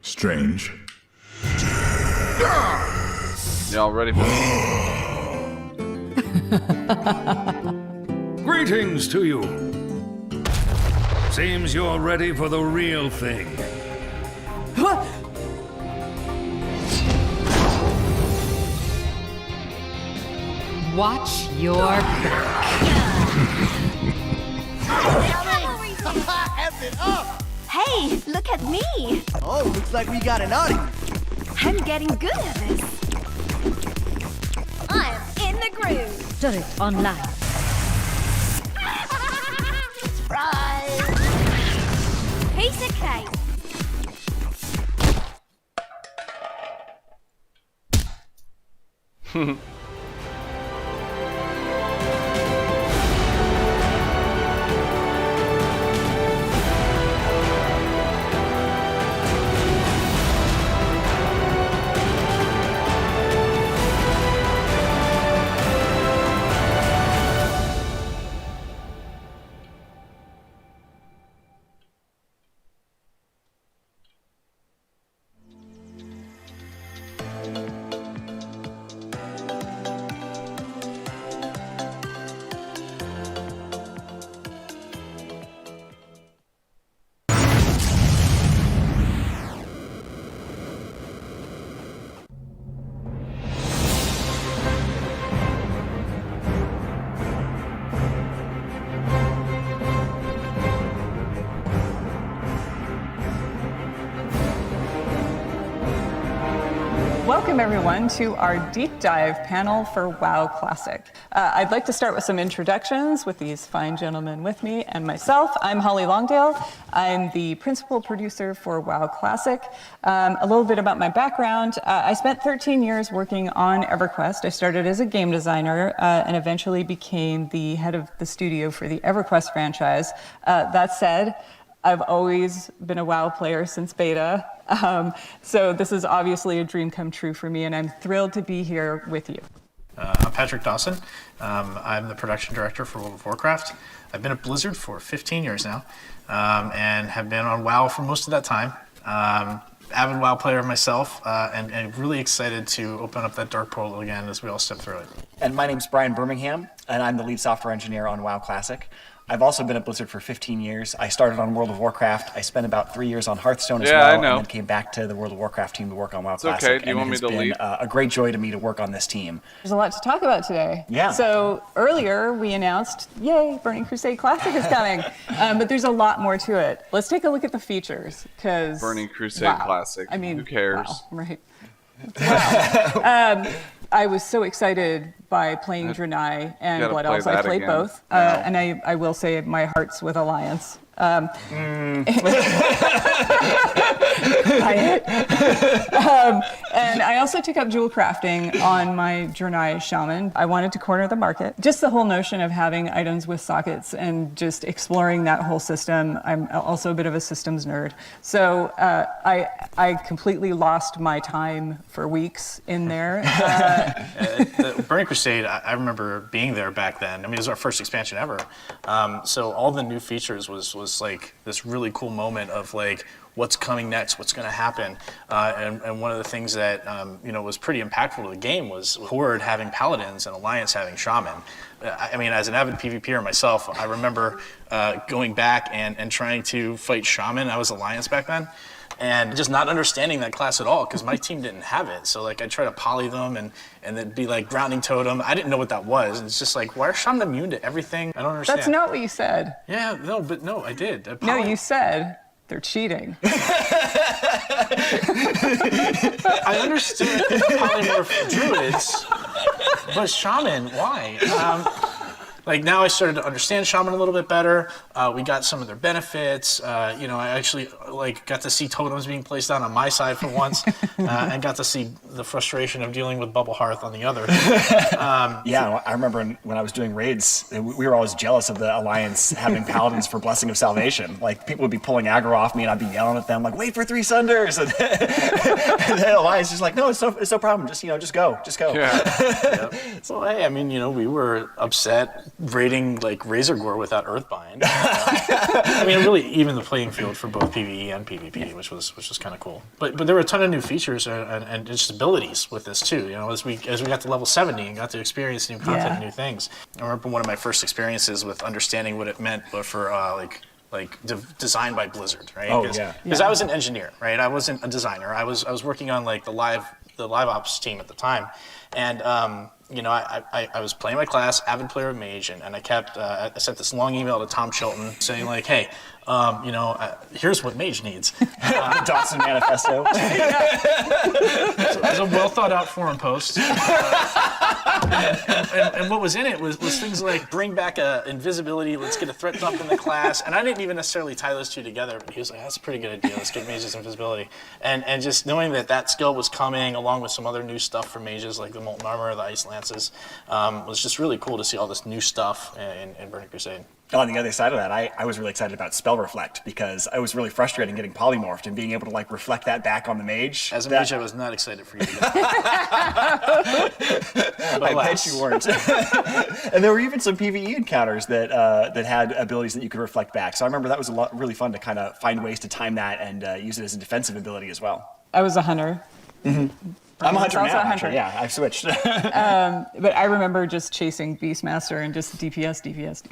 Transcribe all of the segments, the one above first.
Strange. Y'all ready for this? Greetings to you. Seems you're ready for the real thing. Watch your back. Hey, look at me! Oh, looks like we got an audience. I'm getting good at this. I'm in the groove. Turret online. Surprise! Piece of cake. Welcome everyone to our deep dive panel for WoW Classic. I'd like to start with some introductions with these fine gentlemen with me and myself. I'm Holly Longdale. I'm the principal producer for WoW Classic. A little bit about my background. I spent 13 years working on EverQuest. I started as a game designer and eventually became the head of the studio for the EverQuest franchise. That said, I've always been a WoW player since beta, so this is obviously a dream come true for me, and I'm thrilled to be here with you. I'm Patrick Dawson. I'm the production director for World of Warcraft. I've been at Blizzard for 15 years now, and have been on WoW for most of that time. Avid WoW player myself, and really excited to open up that dark portal again as we all step through it. And my name's Brian Birmingham, and I'm the lead software engineer on WoW Classic. I've also been at Blizzard for 15 years. I started on World of Warcraft. I spent about 3 years on Hearthstone as well, and then came back to the World of Warcraft team to work on WoW Classic. Okay. Do you want me to lead? It's been a great joy to me to work on this team. There's a lot to talk about today. Yeah. So earlier we announced, yay, Burning Crusade Classic is coming, but there's a lot more to it. Let's take a look at the features, because Burning Crusade Classic. I mean, who cares? Wow, right. Wow. I was so excited by playing Draenei and Blood Elves. I played both, and I will say my heart's with Alliance. And I also took up jewel crafting on my Draenei Shaman. I wanted to corner the market. Just the whole notion of having items with sockets and just exploring that whole system. I'm also a bit of a systems nerd. So I completely lost my time for weeks in there. The Burning Crusade, I remember being there back then. I mean, it was our first expansion ever. So all the new features was like this really cool moment of like, what's coming next, what's going to happen. And one of the things that was pretty impactful to the game was Horde having Paladins and Alliance having Shaman. I mean, as an avid PvPer myself, I remember going back and trying to fight Shaman. I was Alliance back then. And just not understanding that class at all, because my team didn't have it. So like I try to poly them and it'd be like grounding totem. I didn't know what that was. And it's just like, why are Shaman immune to everything? I don't understand. That's not what you said. Yeah, no, I did. No, you said they're cheating. I understood polymorph druids, but Shaman, why? Like now I started to understand Shaman a little bit better. We got some of their benefits. I actually got to see totems being placed down on my side for once, and got to see the frustration of dealing with Bubble Hearth on the other. I remember when I was doing raids, we were always jealous of the Alliance having Paladins for Blessing of Salvation. Like people would be pulling aggro off me, and I'd be yelling at them like, "Wait for 3 Sunders!" And then Alliance is like, "No, it's no problem. Just go." Yeah. So hey, I mean, we were upset raiding like Razor Gore without Earthbind. I mean, really even the playing field for both PvE and PvP, which was kind of cool. But there were a ton of new features and just abilities with this too. You know, as we got to level 70 and got to experience new content and new things. I remember one of my first experiences with understanding what it meant for designed by Blizzard, right? Oh, yeah. Because I was an engineer, right? I wasn't a designer. I was working on like the live ops team at the time, and I was playing my class, avid player of Mage, and I sent this long email to Tom Chilton saying like, hey, here's what Mage needs. The Dawson Manifesto. So it was a well thought out forum post. And what was in it was things like bring back invisibility, let's get a threat dump in the class. And I didn't even necessarily tie those two together, but he was like, that's a pretty good idea, let's get Mage's invisibility. And just knowing that skill was coming along with some other new stuff for Mages like the Molten Armor, the Ice Lances, was just really cool to see all this new stuff in Burning Crusade. On the other side of that, I was really excited about Spell Reflect because I was really frustrated getting polymorphed and being able to like reflect that back on the mage. As a mage, I was not excited for you to get I bet you weren't. And there were even some PvE encounters that had abilities that you could reflect back. So I remember that was really fun to kind of find ways to time that and use it as a defensive ability as well. I was a hunter. Mm-hmm. I'm a hunter also now, a hunter. actually. Yeah, I've switched. But I remember just chasing Beastmaster and just DPS.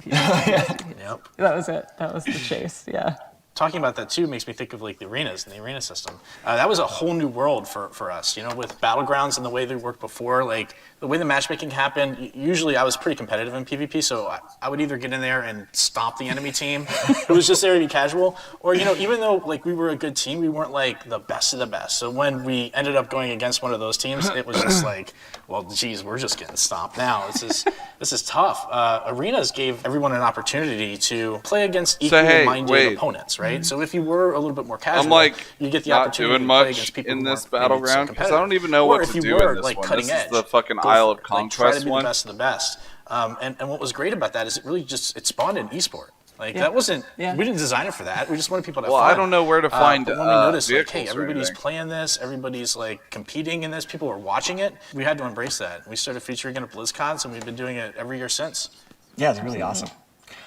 Yep. That was it. That was the chase, yeah. Talking about that too makes me think of like the arenas and the arena system. That was a whole new world for us, you know, with Battlegrounds and the way they worked before. Like the way the matchmaking happened, usually I was pretty competitive in PvP, so I would either get in there and stomp the enemy team who was just there to be casual, or, you know, even though like we were a good team, we weren't like the best of the best. So when we ended up going against one of those teams, it was just like, well, geez, we're just getting stomped now. This is tough. Arenas gave everyone an opportunity to play against equal-minded opponents, right? So if you were a little bit more casual, I'm like you get the not opportunity doing to play much against people in who this weren't maybe so battleground because I don't even know or what if to you do were, in this like, one. cutting This is edge, the fucking go Isle for of it. Like, try to Conquest be one. the best of the best. And what was great about that is it really just it spawned an esport. Like that wasn't we didn't design it for that. We just wanted people to have fun. I don't know where to find but when we noticed like, hey, vehicles or everybody's anything. playing this, everybody's like competing in this, people are watching it. We had to embrace that. We started featuring it at BlizzCons, and we've been doing it every year since. Yeah, it's really awesome.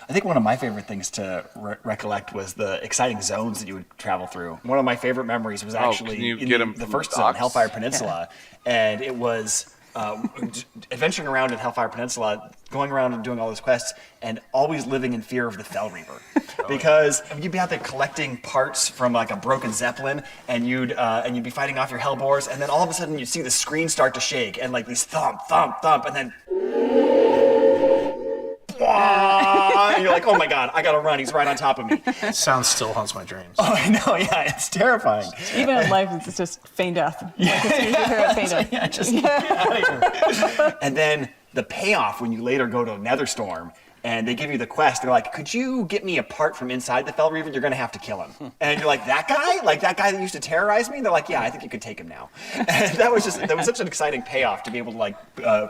I think one of my favorite things to recollect was the exciting zones that you would travel through. One of my favorite memories was actually in the first zone, Hellfire Peninsula, and it was adventuring around in Hellfire Peninsula, going around and doing all those quests, and always living in fear of the Fell Reaper, because you'd be out there collecting parts from like a broken Zeppelin, and you'd be fighting off your Hellbores, and then all of a sudden you'd see the screen start to shake, and like these thump, thump, thump, and then. And you're like, oh my god, I gotta run, he's right on top of me. Sound still haunts my dreams. Oh, I know, yeah, it's terrifying. Even in life, it's just feign death. Yeah. Like, it's easy to feign death. Yeah, just get out of here. And then the payoff when you later go to Netherstorm, and they give you the quest, they're like, could you get me a part from inside the Fell Reaver? You're gonna have to kill him. And you're like, that guy? Like that guy that used to terrorize me? And they're like, yeah, I think you could take him now. And that was such an exciting payoff to be able to like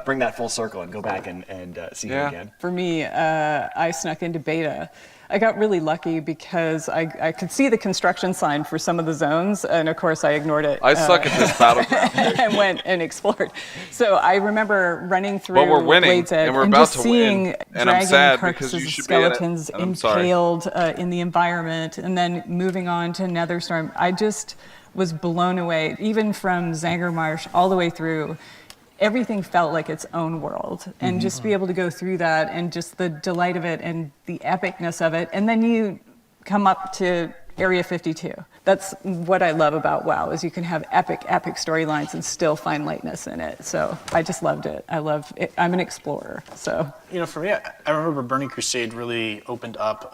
bring that full circle and go back and see him again. For me, I snuck into beta. I got really lucky because I could see the construction sign for some of the zones, and of course I ignored it. I suck at this battleground. And went and explored. So I remember running through But we're winning, Blades Edge and we're about just to seeing win, and I'm dragon sad carcasses because you of should be in it, skeletons and I'm sorry. impaled in the environment, and then moving on to Netherstorm. I just was blown away, even from Zangermarsh all the way through. Everything felt like its own world, and just be able to go through that and just the delight of it and the epicness of it. And then you come up to Area 52. That's what I love about WoW, is you can have epic storylines and still find lightness in it. So I just loved it. I love it. I'm an explorer, so. You know, for me, I remember Burning Crusade really opened up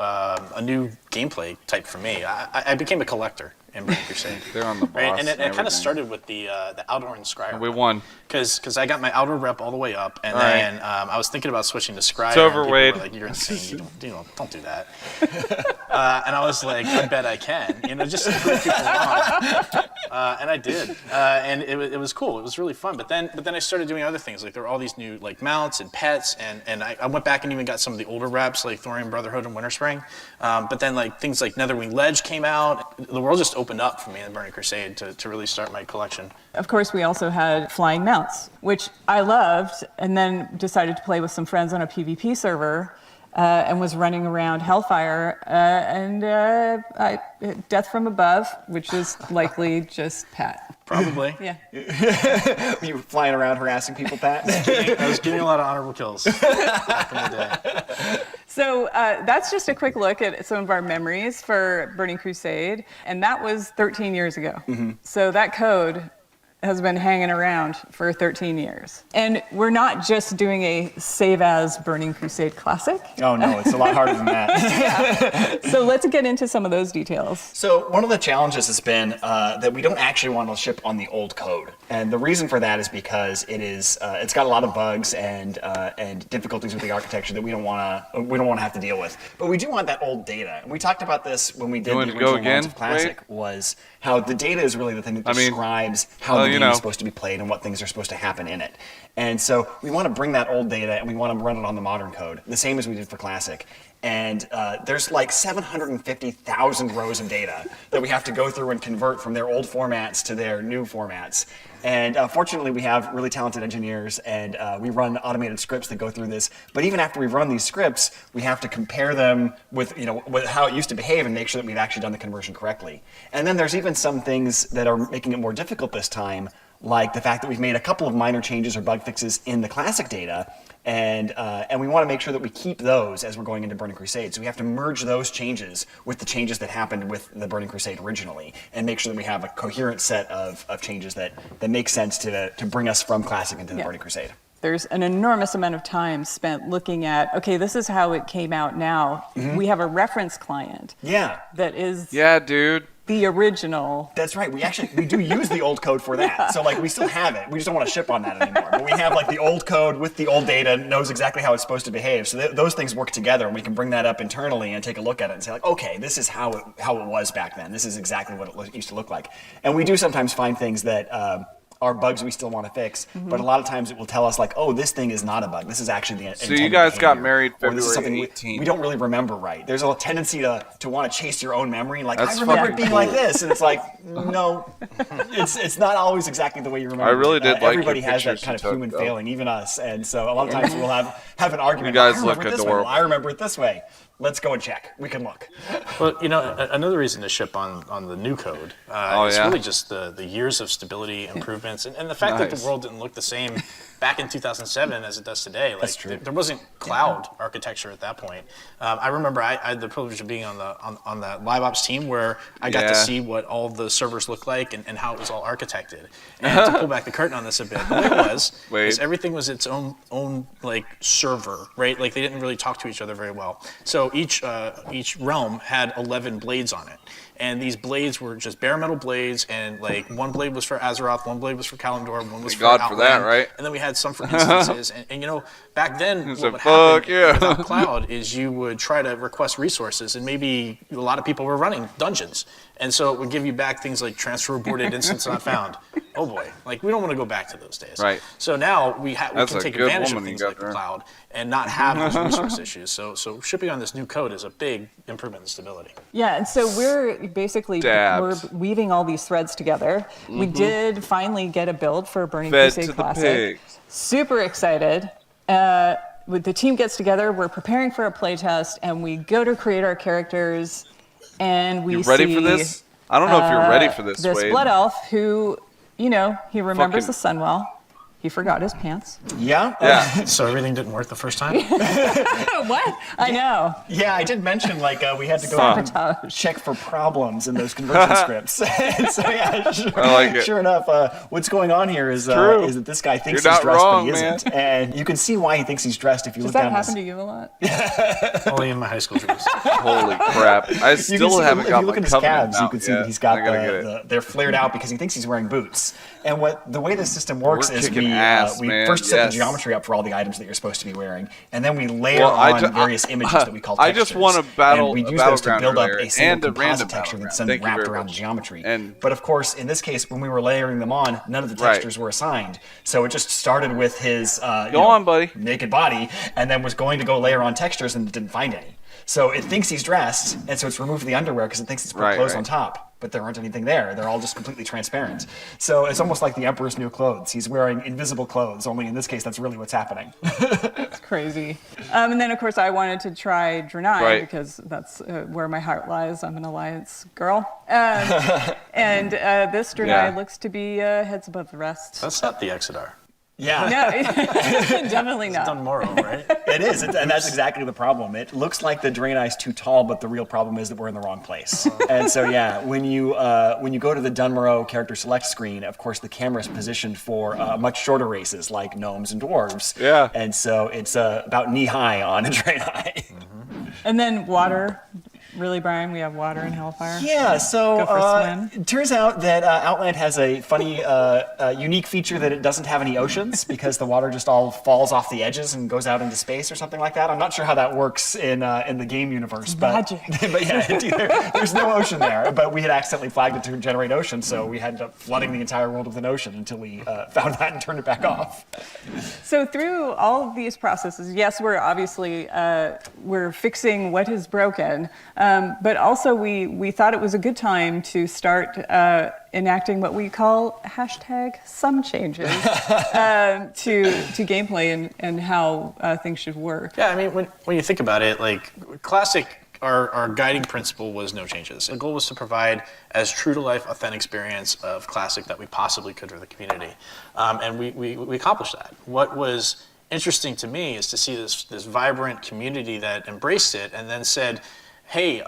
a new gameplay type for me. I became a collector in Burning Crusade. They're on the boss. Right? And it kind everything. of started with the Outdoor and Scryer. We won. Because I got my Outdoor rep all the way up, and All then I was thinking about switching to Scryer. It's over, and people Wade. were like, you're insane. Don't do that. And I was like, I bet I can. You know, just to prove people wrong. And I did, and it was cool. It was really fun. But then I started doing other things. Like there were all these new like mounts and pets, and I went back and even got some of the older reps like Thorium Brotherhood and Winterspring. But then like things like Netherwing Ledge came out. The world just opened up for me in Burning Crusade to really start my collection. Of course, we also had flying mounts, which I loved, and then decided to play with some friends on a PvP server. And was running around Hellfire, and Death from Above, which is likely just Pat. Probably. Yeah. You were flying around harassing people, Pat? I was getting a lot of honorable kills back in the day. So that's just a quick look at some of our memories for Burning Crusade, and that was 13 years ago. So that code has been hanging around for 13 years. And we're not just doing a save as Burning Crusade Classic. Oh no, it's a lot harder than that. So let's get into some of those details. So one of the challenges has been that we don't actually want to ship on the old code, and the reason for that is because it's got a lot of bugs and difficulties with the architecture that we don't want to have to deal with. But we do want that old data, and we talked about this when we did the original launch of Classic. Was how the data is really the thing that describes how the game is supposed to be played and what things are supposed to happen in it. And so we want to bring that old data and we want to run it on the modern code, the same as we did for Classic. And there's like 750,000 rows of data that we have to go through and convert from their old formats to their new formats. And fortunately, we have really talented engineers, and we run automated scripts that go through this. But even after we've run these scripts, we have to compare them with how it used to behave and make sure that we've actually done the conversion correctly. And then there's even some things that are making it more difficult this time, like the fact that we've made a couple of minor changes or bug fixes in the Classic data. And we want to make sure that we keep those as we're going into Burning Crusade. So we have to merge those changes with the changes that happened with the Burning Crusade originally, and make sure that we have a coherent set of changes that make sense to bring us from Classic into the Burning Crusade. There's an enormous amount of time spent looking at, okay, this is how it came out now. We have a reference client. Yeah. That is dude. the original. That's right. We do use the old code for that. So like we still have it. We just don't want to ship on that anymore. But we have like the old code with the old data, knows exactly how it's supposed to behave. So those things work together, and we can bring that up internally and take a look at it and say like, okay, this is how it was back then. This is exactly what it used to look like. And we do sometimes find things that are bugs we still want to fix, but a lot of times it will tell us like, oh, this thing is not a bug. This is actually the So you guys got married or this is something February 18th. we don't really remember right. There's a tendency to want to chase your own memory. Like, That's I remember fucking it being cool. like this. And it's like, no, it's not always exactly the way you remember I really it. did like Everybody your has that pictures kind of you took, human though. failing, even us. And so a lot of times we'll have an argument. You guys I remember look it this way. adorable. Well, I remember it this way. Let's go and check. We can look. Well, another reason to ship on the new code is really just the years of stability improvements and the fact that the world didn't look the same back in 2007 as it does today. Like, That's true. There wasn't cloud architecture at that point. I remember I had the privilege of being on the live ops team where I got to see what all the servers looked like and how it was all architected. And to pull back the curtain on this a bit, the way it was is everything was its own like server, right? Like they didn't really talk to each other very well. So each realm had 11 blades on it. And these blades were just bare metal blades, and like one blade was for Azeroth, one blade was for Kalimdor, one was for God Outland, for that, right? And then we had some for instances. and back then, what said, would "Fuck happen yeah." without cloud is you would try to request resources, and maybe a lot of people were running dungeons. And so it would give you back things like transfer aborted, instance not found. Oh boy, like we don't want to go back to those days. Right. So now we That's can a take good advantage of woman you things got like the there. cloud and not have those resource issues. So shipping on this new code is a big improvement in stability. Yeah, and so we're basically Dabs. we're weaving all these threads together. We did finally get a build for Burning Fed Crusade to the Classic. pigs. Super excited. With the team gets together, we're preparing for a playtest, and we go to create our characters, and we You ready see for this? I don't know if you're ready for this, this Wade. blood elf who, he remembers Fucking- the sun well. He forgot his pants. Yeah? Yeah. So everything didn't work the first time? What? I know. Yeah, I did mention like we had to go and Sabotage. check for problems in those conversion scripts. And so yeah, sure, I like it. sure enough, what's going on here is that this guy thinks You're he's not dressed, wrong, but he isn't. And you can see why he thinks he's dressed if you Does look that down happen this. to you a lot? Only in my high school dreams. Holy crap. I You can still see, haven't if got you look my at his covenant calves, you out can see yet. that he's got I gotta get it. they're flared out because he thinks he's wearing boots. And the way the system works We're is kicking ass, we man. first set Yes. the geometry up for all the items that you're supposed to be wearing, and then we layer Well, on various images that we call I textures. just want a battle- and we a use those to battleground build up layer a single and a random composite texture that's then battleground. Thank you wrapped very around the much. geometry. And- But of course, in this case, when we were layering them on, none of the Right. textures were assigned. So it just started with his Go on, buddy. naked body, and then was going to go layer on textures and didn't find any. So it thinks he's dressed, and so it's removed the underwear because it thinks it's put Right, clothes right. on top. But there aren't anything there. They're all just completely transparent. So it's almost like the Emperor's new clothes. He's wearing invisible clothes, only in this case, that's really what's happening. It's crazy. And then, of course, I wanted to try Draenei Right. because that's where my heart lies. I'm an Alliance girl. And this Draenei Yeah. looks to be heads above the rest. That's not the Exodar. Yeah. No, definitely not. Done Moro, right? It is, and that's exactly the problem. It looks like the Draenei's too tall, but the real problem is that we're in the wrong place. And so, yeah, when you go to the Dunmorrow character select screen, of course, the camera is positioned for much shorter races like gnomes and dwarves. Yeah. And so it's about knee high on a Draenei. And then water. Really, Brian? We have water in Hellfire? Yeah, so Go for a swim. it turns out that Outland has a funny, unique feature that it doesn't have any oceans because the water just all falls off the edges and goes out into space or something like that. I'm not sure how that works in the game universe, but magic. but yeah, there's no ocean there. But we had accidentally flagged it to generate ocean, so we ended up flooding the entire world with an ocean until we found that and turned it back off. So through all of these processes, yes, we're obviously we're fixing what is broken, but also we thought it was a good time to start enacting what we call #some changes to gameplay and how things should work. Yeah, I mean, when you think about it, like Classic, our guiding principle was no changes. The goal was to provide as true to life, authentic experience of Classic that we possibly could for the community, and we accomplished that. What was interesting to me is to see this vibrant community that embraced it and then said, hey,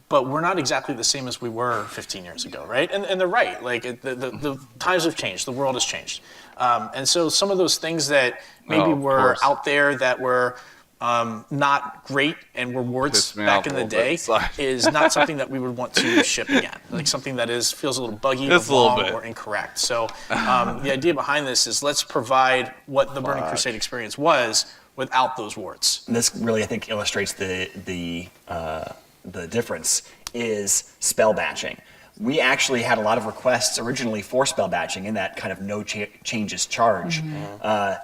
but we're not exactly the same as we were 15 years ago, right? And they're right. Like the times have changed, the world has changed, and so some of those things that maybe of were course. out there that were not great and were warts Pissed me back off in a the little bit, day sorry. is not something that we would want to ship again. Like something that feels a little buggy, or Just a little wrong, bit. or incorrect. So the idea behind this is let's provide what the Burning Crusade experience was without those warts. And this really, I think, illustrates the difference is spell batching. We actually had a lot of requests originally for spell batching in that kind of no changes charge,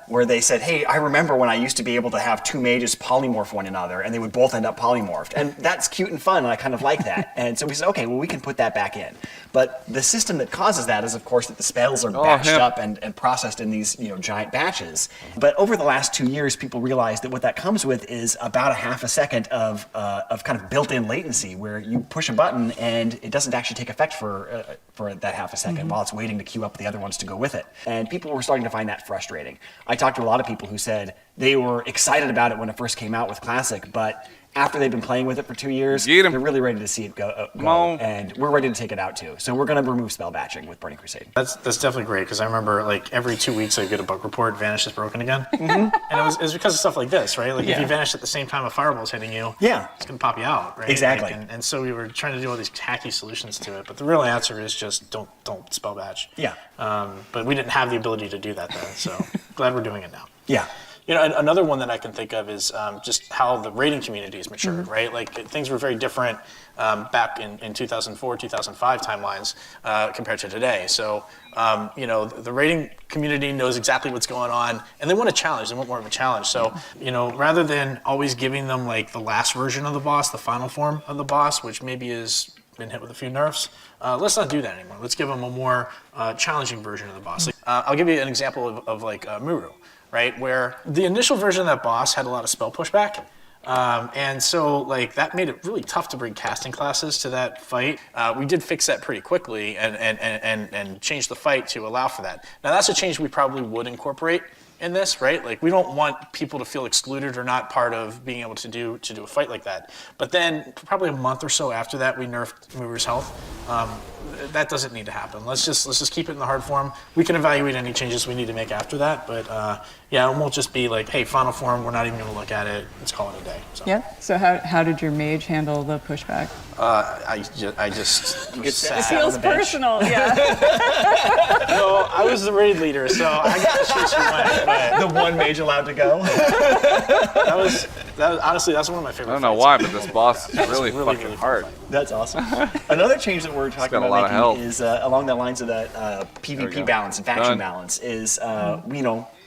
where they said, hey, I remember when I used to be able to have two mages polymorph one another and they would both end up polymorphed. And that's cute and fun, and I kind of like that. And so we said, okay, well, we can put that back in. But the system that causes that is, of course, that the spells are batched hemp. up and processed in these giant batches. But over the last 2 years, people realized that what that comes with is about a half a second of kind of built-in latency, where you push a button and it doesn't actually take effect for that half a second while it's waiting to queue up the other ones to go with it. And people were starting to find that frustrating. I talked to a lot of people who said they were excited about it when it first came out with Classic, but after they've been playing with it for 2 years, Get 'em. they're really ready to see it go. on. And we're ready to take it out too. So we're going to remove spell batching with Burning Crusade. That's definitely great, because I remember like every 2 weeks I get a bug report, Vanish is broken again. And it was because of stuff like this, right? Like if you vanish at the same time a fireball's hitting you, Yeah. it's going to pop you out, right? Exactly. Like, and so we were trying to do all these hacky solutions to it, but the real answer is just don't spell batch. Yeah. But we didn't have the ability to do that then, so glad we're doing it now. Yeah. You know, another one that I can think of is just how the raiding community has matured, right? Like things were very different back in 2004, 2005 timelines compared to today. So, the raiding community knows exactly what's going on, and they want a challenge. They want more of a challenge. So, rather than always giving them like the last version of the boss, the final form of the boss, which maybe has been hit with a few nerfs, let's not do that anymore. Let's give them a more challenging version of the boss. I'll give you an example of like Muru. Right, where the initial version of that boss had a lot of spell pushback, and so like that made it really tough to bring casting classes to that fight. We did fix that pretty quickly and change the fight to allow for that. Now that's a change we probably would incorporate in this, right? Like we don't want people to feel excluded or not part of being able to do a fight like that. But then probably a month or so after that, we nerfed Mover's Health. That doesn't need to happen. Let's just keep it in the hard form. We can evaluate any changes we need to make after that. But yeah, it won't just be like, hey, final form, we're not even going to look at it. Let's call it a day. So. Yeah. So how did your mage handle the pushback? I just was sad. It feels personal. Yeah. No, I was the raid leader, so I got to choose who went. But The one mage allowed to go. that was honestly that's one of my favorite. I don't know why, but this boss is really fucking hard. That's awesome. Another change that we're talking got a lot about of making health. is along the lines of that There we PvP go. balance and faction Done. balance is,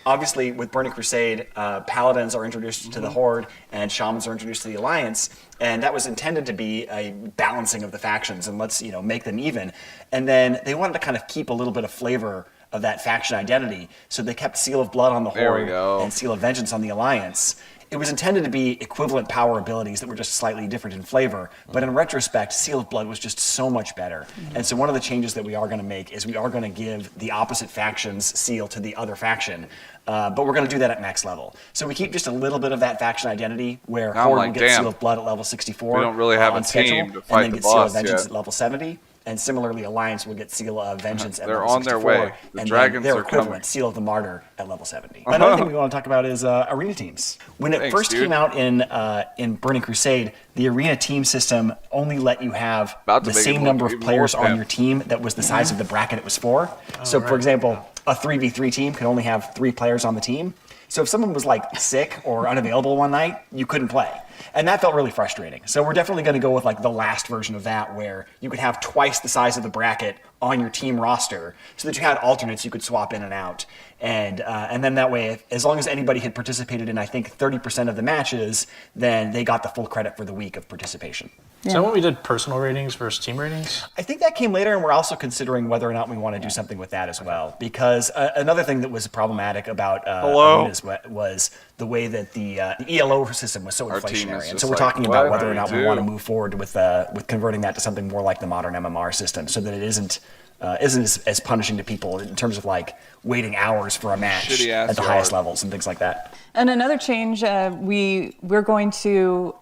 obviously with Burning Crusade, paladins are introduced to the Horde and shamans are introduced to the Alliance, and that was intended to be a balancing of the factions and let's make them even. And then they wanted to kind of keep a little bit of flavor of that faction identity, so they kept Seal of Blood on the There we Horde go. and Seal of Vengeance on the Alliance. It was intended to be equivalent power abilities that were just slightly different in flavor, but in retrospect, Seal of Blood was just so much better. And so one of the changes that we are going to make is we are going to give the opposite faction's seal to the other faction, but we're going to do that at max level. So we keep just a little bit of that faction identity where Now I'm Horde like, will get damn. Seal of Blood at level 64 We don't really have on a schedule, team to and fight then the get Seal of boss Vengeance yet. at level 70. And similarly, Alliance will get Seal of Vengeance at They're level on their 64, way. The and dragons then their are equivalent, coming. Seal of the Martyr, at level 70. Another thing we want to talk about is arena teams. When it Thanks, first dude. came out in Burning Crusade, the arena team system only let you have About to the make it same look number of even players more on pimp. your team that was the size of the bracket it was for. So, for example, a 3v3 team could only have 3 players on the team. So if someone was like sick or unavailable one night, you couldn't play. And that felt really frustrating. So we're definitely going to go with like the last version of that, where you could have twice the size of the bracket on your team roster, so that you had alternates you could swap in and out. And then that way, as long as anybody had participated in, I think, 30% of the matches, then they got the full credit for the week of participation. Is that when we did personal ratings versus team ratings? I think that came later, and we're also considering whether or not we want to do something with that as well. Because another thing that was problematic about arenas was the way that the ELO system was so Our team is inflationary. And just so we're like, talking about what whether or are not we we want to do? move forward with converting that to something more like the modern MMR system, so that it isn't as punishing to people in terms of like waiting hours for a match Shitty-ass at the highest yard. levels and things like that. And another change, we're going to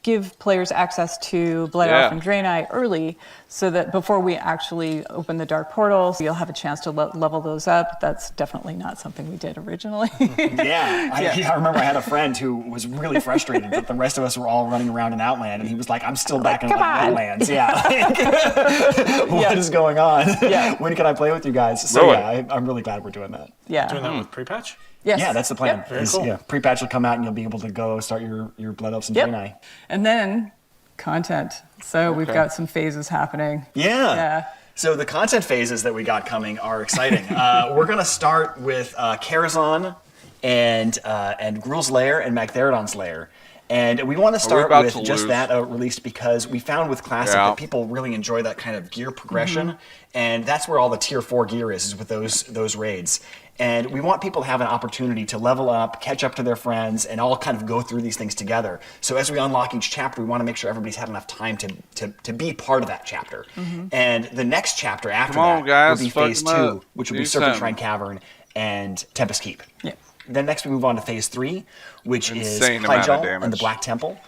give players access to Blood Yeah. Elf and Draenei early, so that before we actually open the Dark Portals, you'll have a chance to level those up. That's definitely not something we did originally. I remember I had a friend who was really frustrated that the rest of us were all running around in Outland, and he was like, I'm still back in come on. Outlands. Yeah. What is going on? Yeah. When can I play with you guys? So Really? I'm really glad we're doing that. Yeah. Doing that with pre-patch? Yes. Yeah, that's the plan. Yep. Very cool. Yeah, pre-patch will come out and you'll be able to go start your Blood Elves and Yep. Draenei. And then content. So we've got some phases happening. Yeah. So the content phases that we got coming are exciting. We're going to start with Karazhan and Gruul's Lair and Magtheridon's Lair. And we want to start about with to just lose? that released because we found with Classic Yeah. that people really enjoy that kind of gear progression. And that's where all the tier 4 gear is with those raids. And we want people to have an opportunity to level up, catch up to their friends, and all kind of go through these things together. So as we unlock each chapter, we want to make sure everybody's had enough time to be part of that chapter. And the next chapter after Come on, that guys, will be fuck phase 2, 'em up. which will Do be Serpent something. Shrine Cavern and Tempest Keep. Yeah. Then next we move on to phase 3, which Insane is amount of Hyjal and the damage. Black Temple.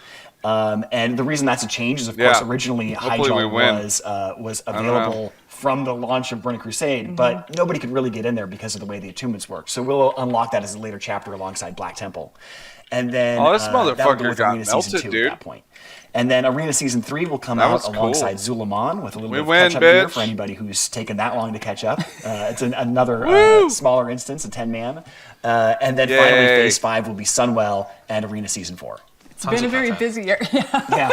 And the reason that's a change is, of course, Yeah. originally Hopefully we Hyjal win. was don't know. available from the launch of Burning Crusade, but nobody could really get in there because of the way the attunements work. So we'll unlock that as a later chapter alongside Black Temple. And then Oh, this that'll go motherfucker with got Arena melted, Season 2 dude. at that point. And then Arena Season 3 will come That out was cool. alongside Zulaman with a little We bit of win, catch-up gear bitch. for anybody who's taken that long to catch up. It's another smaller instance, a 10-man. And then finally, Yay. Phase 5 will be Sunwell and Arena Season 4. It's been a very busy year. Yeah,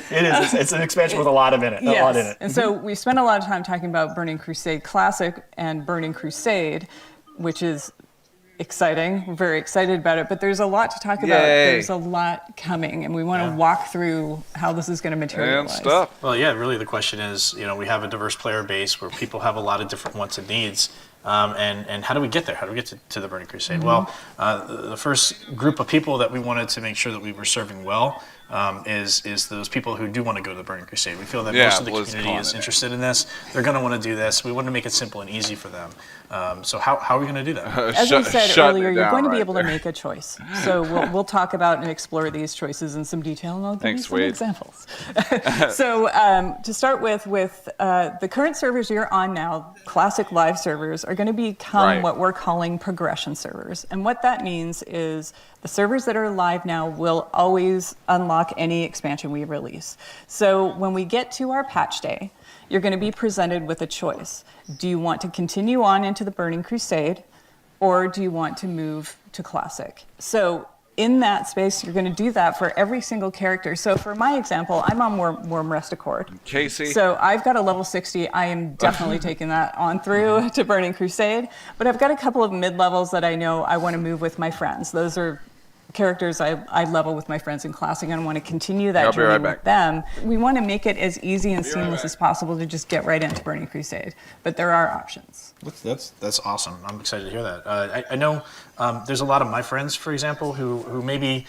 it is. It's an expansion with a lot in it. A lot in it. And so we spent a lot of time talking about Burning Crusade Classic and Burning Crusade, which is exciting. We're very excited about it, but there's a lot to talk about. Yay. There's a lot coming, and we want to walk through how this is going to And materialize. stuff. Well, yeah, really the question is, we have a diverse player base where people have a lot of different wants and needs. And how do we get there? How do we get to the Burning Crusade? Well, the first group of people that we wanted to make sure that we were serving well is those people who do want to go to the Burning Crusade. We feel that most of the community is interested in this. They're going to want to do this. We want to make it simple and easy for them. So how are we going to do that? As we said earlier, you're going to be able to make a choice. So we'll talk about and explore these choices in some detail, and I'll give you some examples. So to start with the current servers you're on now, classic live servers, are going to become what we're calling progression servers. And what that means is the servers that are live now will always unlock any expansion we release. So when we get to our patch day, you're going to be presented with a choice. Do you want to continue on into the Burning Crusade, or do you want to move to Classic? So in that space, you're going to do that for every single character. So for my example, I'm on Warm Rest Accord. Casey. So I've got a level 60. I am definitely taking that on through to Burning Crusade. But I've got a couple of mid-levels that I know I want to move with my friends. Those are characters I level with my friends in Classic, and I want to continue that journey with them. We want to make it as easy and seamless as possible to just get right into Burning Crusade. But there are options. That's awesome. I'm excited to hear that. I know there's a lot of my friends, for example, who maybe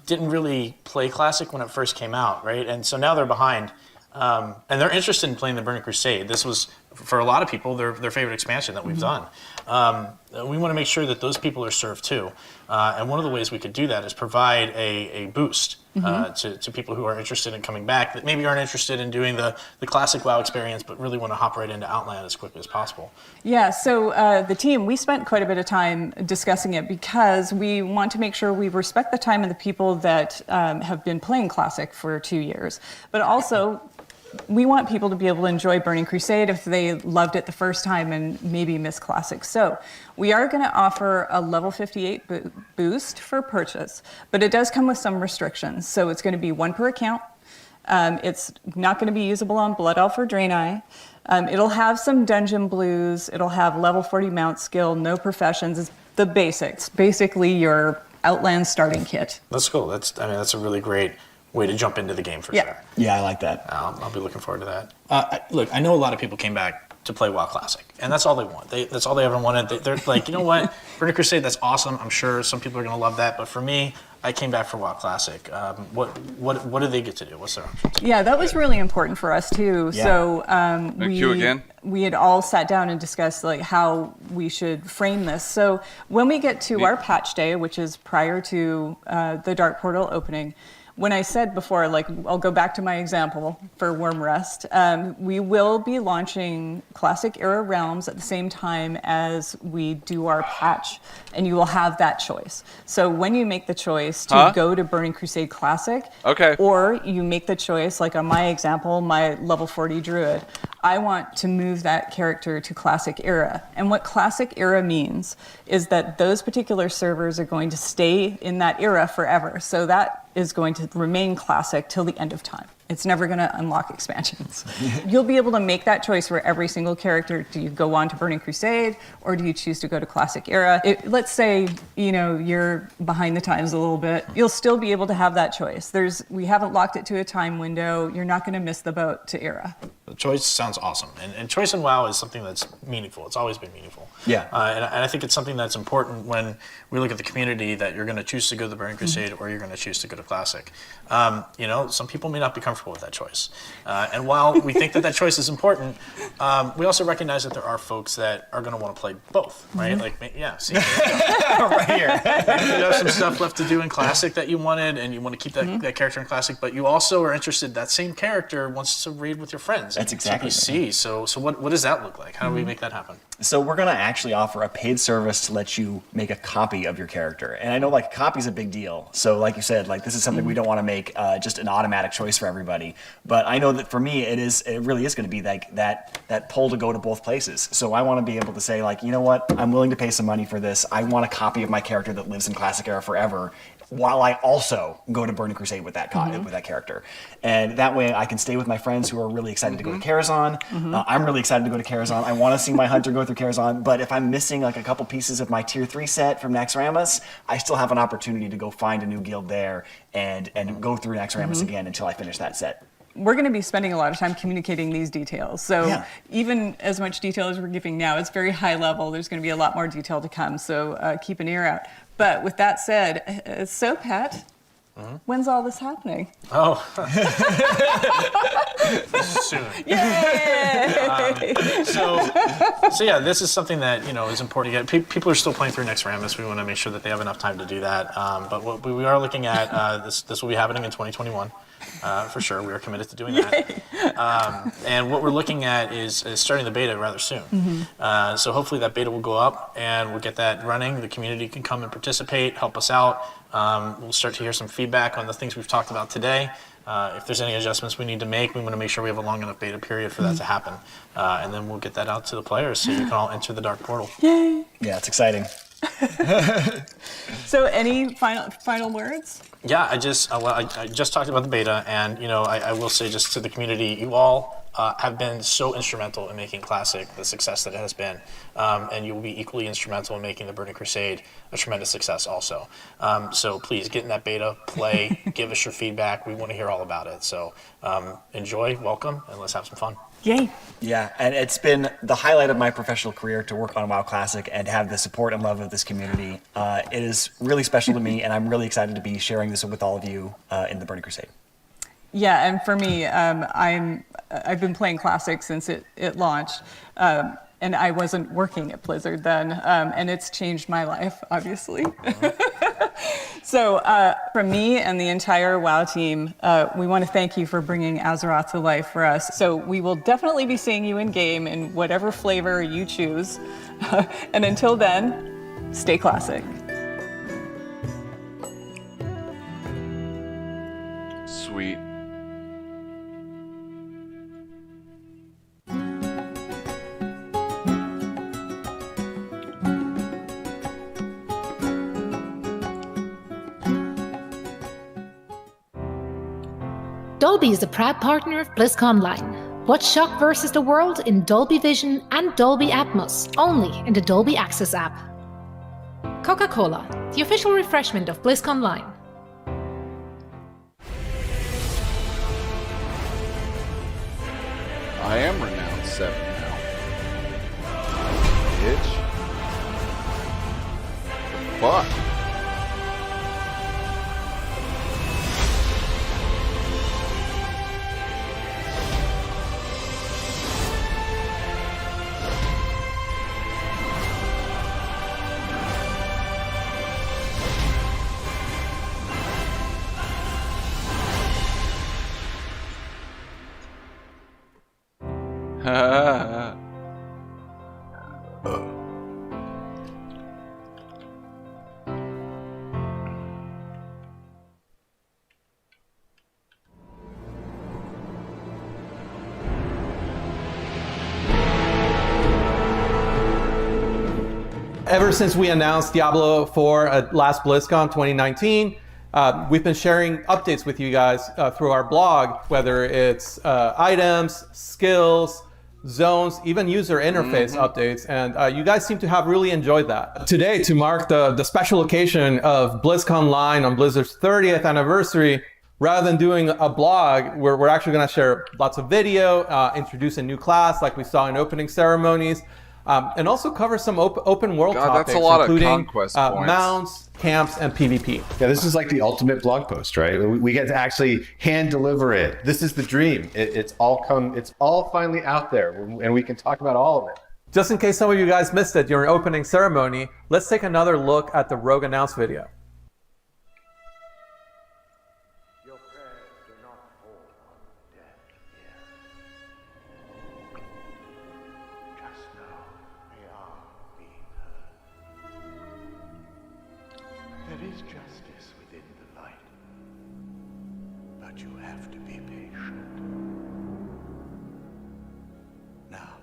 didn't really play Classic when it first came out, right? And so now they're behind. And they're interested in playing the Burning Crusade. This was, for a lot of people, their favorite expansion that we've done. We want to make sure that those people are served too. And one of the ways we could do that is provide a boost to people who are interested in coming back, that maybe aren't interested in doing the classic WoW experience, but really want to hop right into Outland as quickly as possible. Yeah, so the team, we spent quite a bit of time discussing it because we want to make sure we respect the time of the people that have been playing Classic for 2 years, but also we want people to be able to enjoy Burning Crusade if they loved it the first time and maybe miss Classic. So we are going to offer a level 58 boost for purchase, but it does come with some restrictions. So it's going to be 1 per account. It's not going to be usable on Blood Elf or Draenei. It'll have some dungeon blues. It'll have level 40 mount skill, no professions. It's the basics, basically your Outland starting kit. That's cool. That's a really great way to jump into the game for sure. Yeah, I like that. I'll be looking forward to that. Look, I know a lot of people came back to play WoW Classic, and that's all they want. That's all they ever wanted. They're like, you know what, Burning Crusade, that's awesome. I'm sure some people are going to love that, but for me, I came back for WoW Classic. What do they get to do? What's their options? Yeah, that was really important for us too. Yeah. So we had all sat down and discussed like how we should frame this. So when we get to our patch day, which is prior to the Dark Portal opening, when I said before, like, I'll go back to my example for Warm Rest, we will be launching Classic Era Realms at the same time as we do our patch, and you will have that choice. So when you make the choice to go to Burning Crusade Classic, or you make the choice, like on my example, my level 40 Druid, I want to move that character to Classic Era. And what Classic Era means is that those particular servers are going to stay in that era forever. So that is going to remain Classic till the end of time. It's never going to unlock expansions. You'll be able to make that choice for every single character. Do you go on to Burning Crusade, or do you choose to go to Classic Era? Let's say, you know, you're behind the times a little bit. You'll still be able to have that choice. We haven't locked it to a time window. You're not going to miss the boat to Era. The choice sounds awesome. And choice in WoW is something that's meaningful. It's always been meaningful. Yeah. And I think it's something that's important when we look at the community, that you're going to choose to go to the Burning Crusade or you're going to choose to go to Classic. You know, some people may not be comfortable with that choice. And while we think that choice is important, we also recognize that there are folks that are going to want to play both, right? Like, yeah, see, right here. you have some stuff left to do in Classic that you wanted, and you want to keep that character in Classic, but you also are interested, that same character wants to raid with your friends. That's exactly TPC. So what does that look like? How do we make that happen? So we're going to actually offer a paid service to let you make a copy of your character. And I know, like, a copy is a big deal. So like you said, like, this is something we don't want to make just an automatic choice for everybody. But I know that for me, it really is going to be like that pull to go to both places. So I want to be able to say, like, you know what, I'm willing to pay some money for this. I want a copy of my character that lives in Classic Era forever, while I also go to Burning Crusade with that with that character. And that way I can stay with my friends who are really excited to go to Karazhan. I'm really excited to go to Karazhan. I want to see my hunter go through Karazhan, but if I'm missing like a couple pieces of my tier 3 set from Naxxramas, I still have an opportunity to go find a new guild there and go through Naxxramas again until I finish that set. we're going to be spending a lot of time communicating these details. So even as much detail as we're giving now, it's very high level. There's going to be a lot more detail to come. So keep an ear out. But with that said, so Pat, when's all this happening? Oh. Soon. Yay! So yeah, this is something that is important to get. People are still playing through Next Rammus. We want to make sure that they have enough time to do that. But what we are looking at, this will be happening in 2021. For sure, we are committed to doing that. And what we're looking at is starting the beta rather soon. So hopefully that beta will go up and we'll get that running. The community can come and participate, help us out. We'll start to hear some feedback on the things we've talked about today. If there's any adjustments we need to make, we want to make sure we have a long enough beta period for that to happen. And then we'll get that out to the players so you can all enter the Dark Portal. Yay! Yeah, it's exciting. So any final words? Yeah, I just talked about the beta, and I will say just to the community, you all have been so instrumental in making Classic the success that it has been, and you will be equally instrumental in making the Burning Crusade a tremendous success also. So please get in that beta, play, give us your feedback. We want to hear all about it. So enjoy, welcome, and let's have some fun. Yay! Yeah, and it's been the highlight of my professional career to work on WoW Classic and have the support and love of this community. It is really special to me, and I'm really excited to be sharing this with all of you in the Burning Crusade. Yeah, and for me, I've been playing Classic since it launched, and I wasn't working at Blizzard then, and it's changed my life, obviously. So from me and the entire WoW team, we want to thank you for bringing Azeroth to life for us. So we will definitely be seeing you in game in whatever flavor you choose. And until then, stay classic. Sweet. Dolby is a proud partner of BlizzConline. Watch Shock vs. the World in Dolby Vision and Dolby Atmos, only in the Dolby Access app. Coca-Cola, the official refreshment of BlizzConline. I am renowned 7 now. Bitch. Fuck. Ever since we announced Diablo 4 at last BlizzCon 2019, we've been sharing updates with you guys through our blog, whether it's items, skills, zones, even user interface updates, and you guys seem to have really enjoyed that. Today, to mark the special occasion of BlizzConline on Blizzard's 30th anniversary, rather than doing a blog, we're actually going to share lots of video, introduce a new class like we saw in opening ceremonies, and also cover some open world topics, that's a lot including of conquest points. mounts, camps, and PvP. Yeah, this is like the ultimate blog post, right? We get to actually hand deliver it. This is the dream. It's all finally out there, and we can talk about all of it. Just in case some of you guys missed it during opening ceremony, let's take another look at the Rogue Announce video. Your prayers do not fall on deaf ears. Just now, they are being heard. There is justice within the light, but you have to be patient. Now,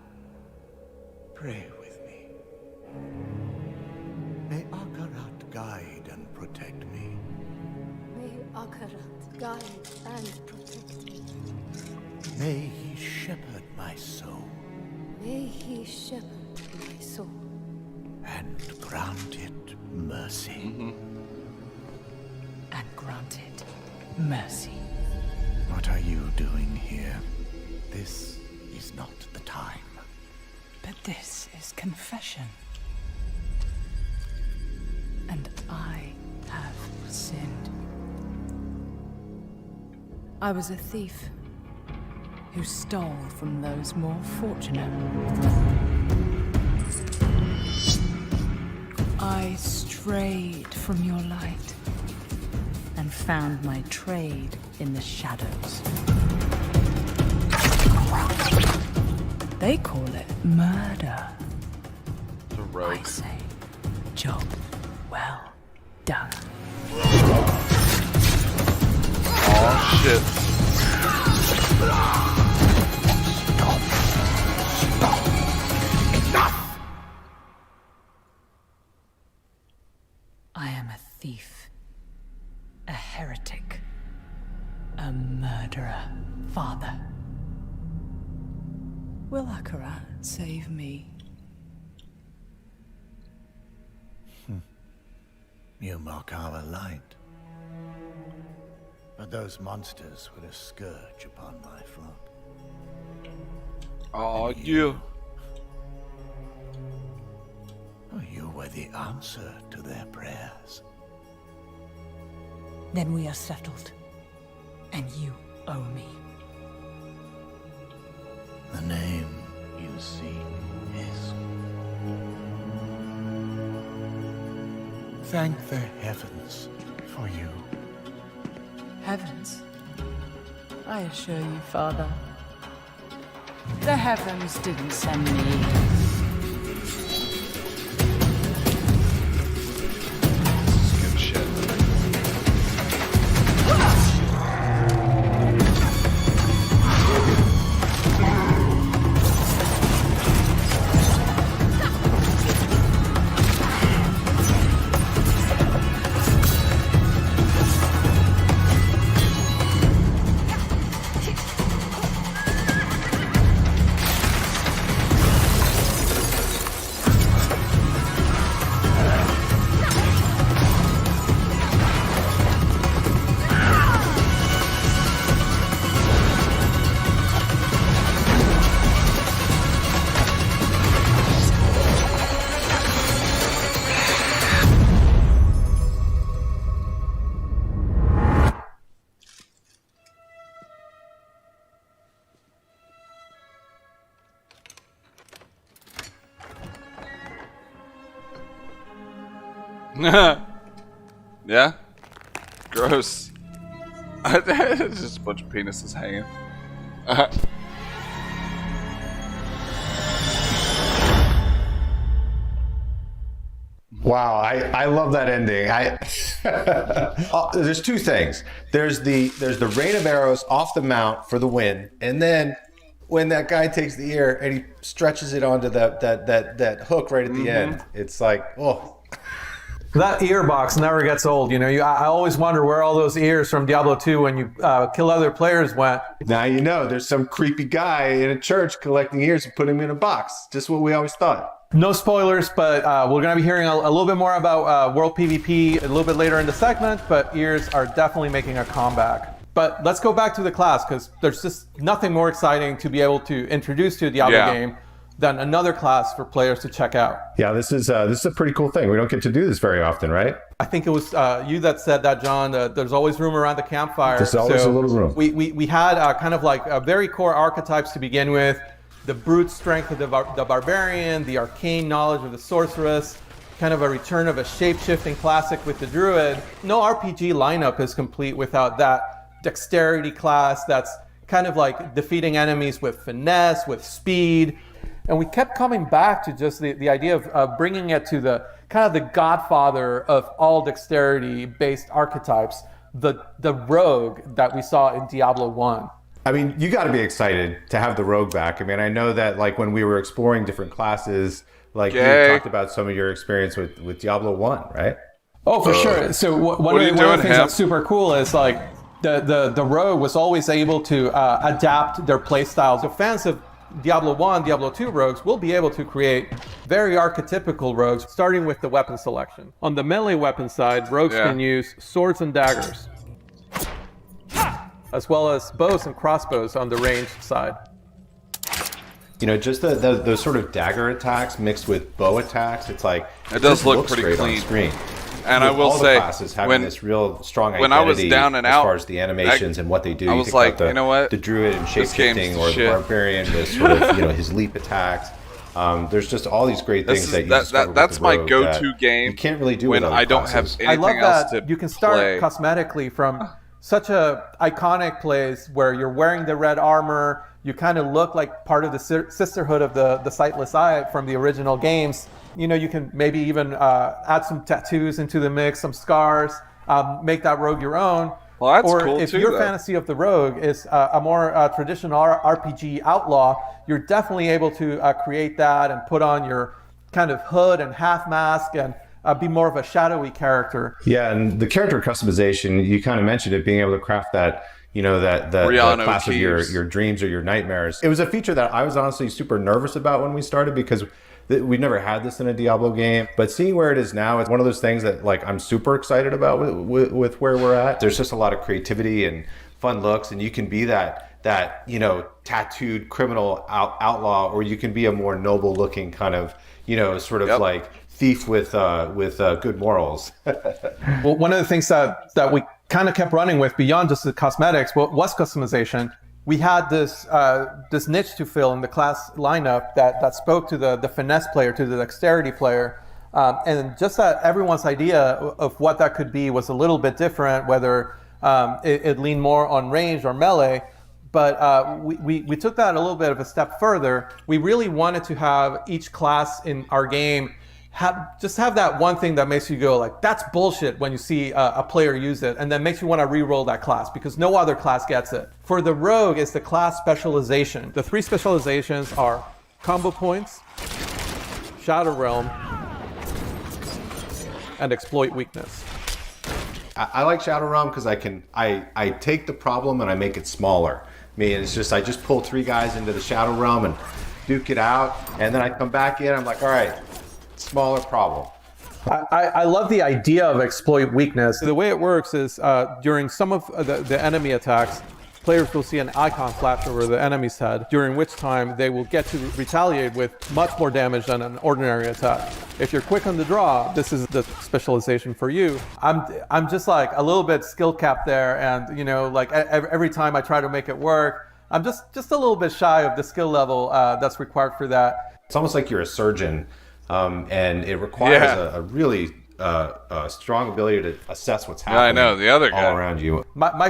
pray with me. May Akarat guide and protect me. May Akarat guide and protect me. May he shepherd my soul May he shepherd my soul. and grant it mercy. And grant it mercy. What are you doing here? This is not the time. But this is confession. And I have sinned. I was a thief who stole from those more fortunate. I strayed from your light and found my trade in the shadows. They call it murder. The rogue. I say, job well done. Oh shit. I am a thief, a heretic, a murderer, Father. Will Akarat save me? You mock our light. But those monsters were a scourge upon my flock. Oh, you. You were the answer to their prayers. Then we are settled, and you owe me. The name you seek is... Thank the heavens for you. Heavens? I assure you, Father, the heavens didn't send me. Good shit. Yeah? Gross. It's just a bunch of penises hanging. Wow, I love that ending. There's two things. There's the rain of arrows off the mount for the win, and then when that guy takes the ear and he stretches it onto that hook right at the end, it's like, oh. That ear box never gets old. You know, I always wonder where all those ears from Diablo 2 when you kill other players went. Now you know there's some creepy guy in a church collecting ears and putting them in a box. Just what we always thought. No spoilers, but we're going to be hearing a little bit more about World PvP a little bit later in the segment, but ears are definitely making a comeback. But let's go back to the class, because there's just nothing more exciting to be able to introduce to a Diablo game than another class for players to check out. Yeah, this is a pretty cool thing. We don't get to do this very often, right? I think it was you that said that, John. There's always room around the campfire. There's always a little room. We had kind of like very core archetypes to begin with. The brute strength of the barbarian, the arcane knowledge of the sorceress, kind of a return of a shape-shifting classic with the druid. No RPG lineup is complete without that dexterity class that's kind of like defeating enemies with finesse, with speed. And we kept coming back to just the idea of bringing it to the kind of the godfather of all dexterity-based archetypes, the rogue that we saw in Diablo 1. I mean, you got to be excited to have the rogue back. I mean, I know that like when we were exploring different classes, like you talked about some of your experience with Diablo 1, right? Oh, for sure. So one of the things that's super cool is like the rogue was always able to adapt their play styles. So fans of Diablo 1, Diablo 2 rogues will be able to create very archetypical rogues, starting with the weapon selection. On the melee weapon side, rogues can use swords and daggers. as well as bows and crossbows on the ranged side. You know, just those sort of dagger attacks mixed with bow attacks, it's like it does just look looks pretty great clean. on screen. And With I will all say, the classes having this real strong identity when I was down and as out, far as the animations and what they do. I You was think like, about you know what? The druid and This game's shape-shifting, or the shit. barbarian with sort of, you know, his leap attacks. There's just all these great things that you discover with that's the my rogue go-to that game you can't really do when with other I don't classes. have I anything love else that to you can start play. cosmetically from such a iconic place where you're wearing the red armor. You kind of look like part of the sisterhood of the Sightless Eye from the original games. You know, you can maybe even add some tattoos into the mix, some scars, make that rogue your own. Well, that's or cool if too, your though. fantasy of the rogue is a more traditional RPG outlaw, you're definitely able to create that and put on your kind of hood and half mask and be more of a shadowy character. Yeah, and the character customization, you kind of mentioned it, being able to craft that, you know, that the Rihanna class of your Keeves. dreams or your nightmares. It was a feature that I was honestly super nervous about when we started, because we've never had this in a Diablo game. But seeing where it is now, it's one of those things that, like, I'm super excited about with where we're at. There's just a lot of creativity and fun looks, and you can be that you know, tattooed criminal outlaw, or you can be a more noble looking kind of, you know, sort of like thief with good morals. Well, one of the things that we kind of kept running with beyond just the cosmetics was customization. We had this niche to fill in the class lineup that spoke to the finesse player, to the dexterity player, and just that everyone's idea of what that could be was a little bit different, whether it leaned more on range or melee. But we took that a little bit of a step further. We really wanted to have each class in our game have that one thing that makes you go like, that's bullshit when you see a player use it, and then makes you want to re-roll that class because no other class gets it. For the rogue, it's the class specialization. The 3 specializations are combo points, Shadow Realm, and exploit weakness. I like Shadow Realm because I take the problem and I make it smaller. I mean, it's just, I just pull 3 guys into the Shadow Realm and duke it out, and then I come back in, I'm like, all right, smaller problem. I love the idea of exploit weakness. The way it works is during some of the enemy attacks, players will see an icon flash over the enemy's head, during which time they will get to retaliate with much more damage than an ordinary attack. If you're quick on the draw, this is the specialization for you. I'm just like a little bit skill capped there, and you know, like every time I try to make it work, I'm just a little bit shy of the skill level that's required for that. It's almost like you're a surgeon, and it requires a really strong ability to assess what's happening. I know, the other guy all around you. My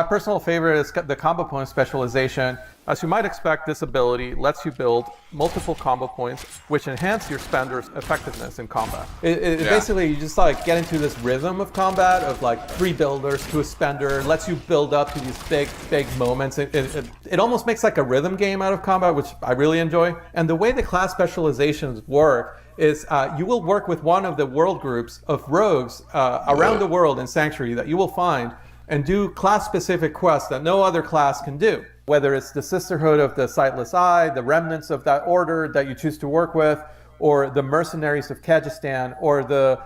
personal favorite is the combo point specialization. As you might expect, this ability lets you build multiple combo points, which enhance your spender's effectiveness in combat. Basically, you just like get into this rhythm of combat of like 3 builders to a spender, lets you build up to these big moments. It almost makes like a rhythm game out of combat, which I really enjoy. And the way the class specializations work is you will work with one of the world groups of rogues around the world in Sanctuary that you will find, and do class-specific quests that no other class can do. Whether it's the Sisterhood of the Sightless Eye, the remnants of that order that you choose to work with, or the mercenaries of Kyrgyzstan, or the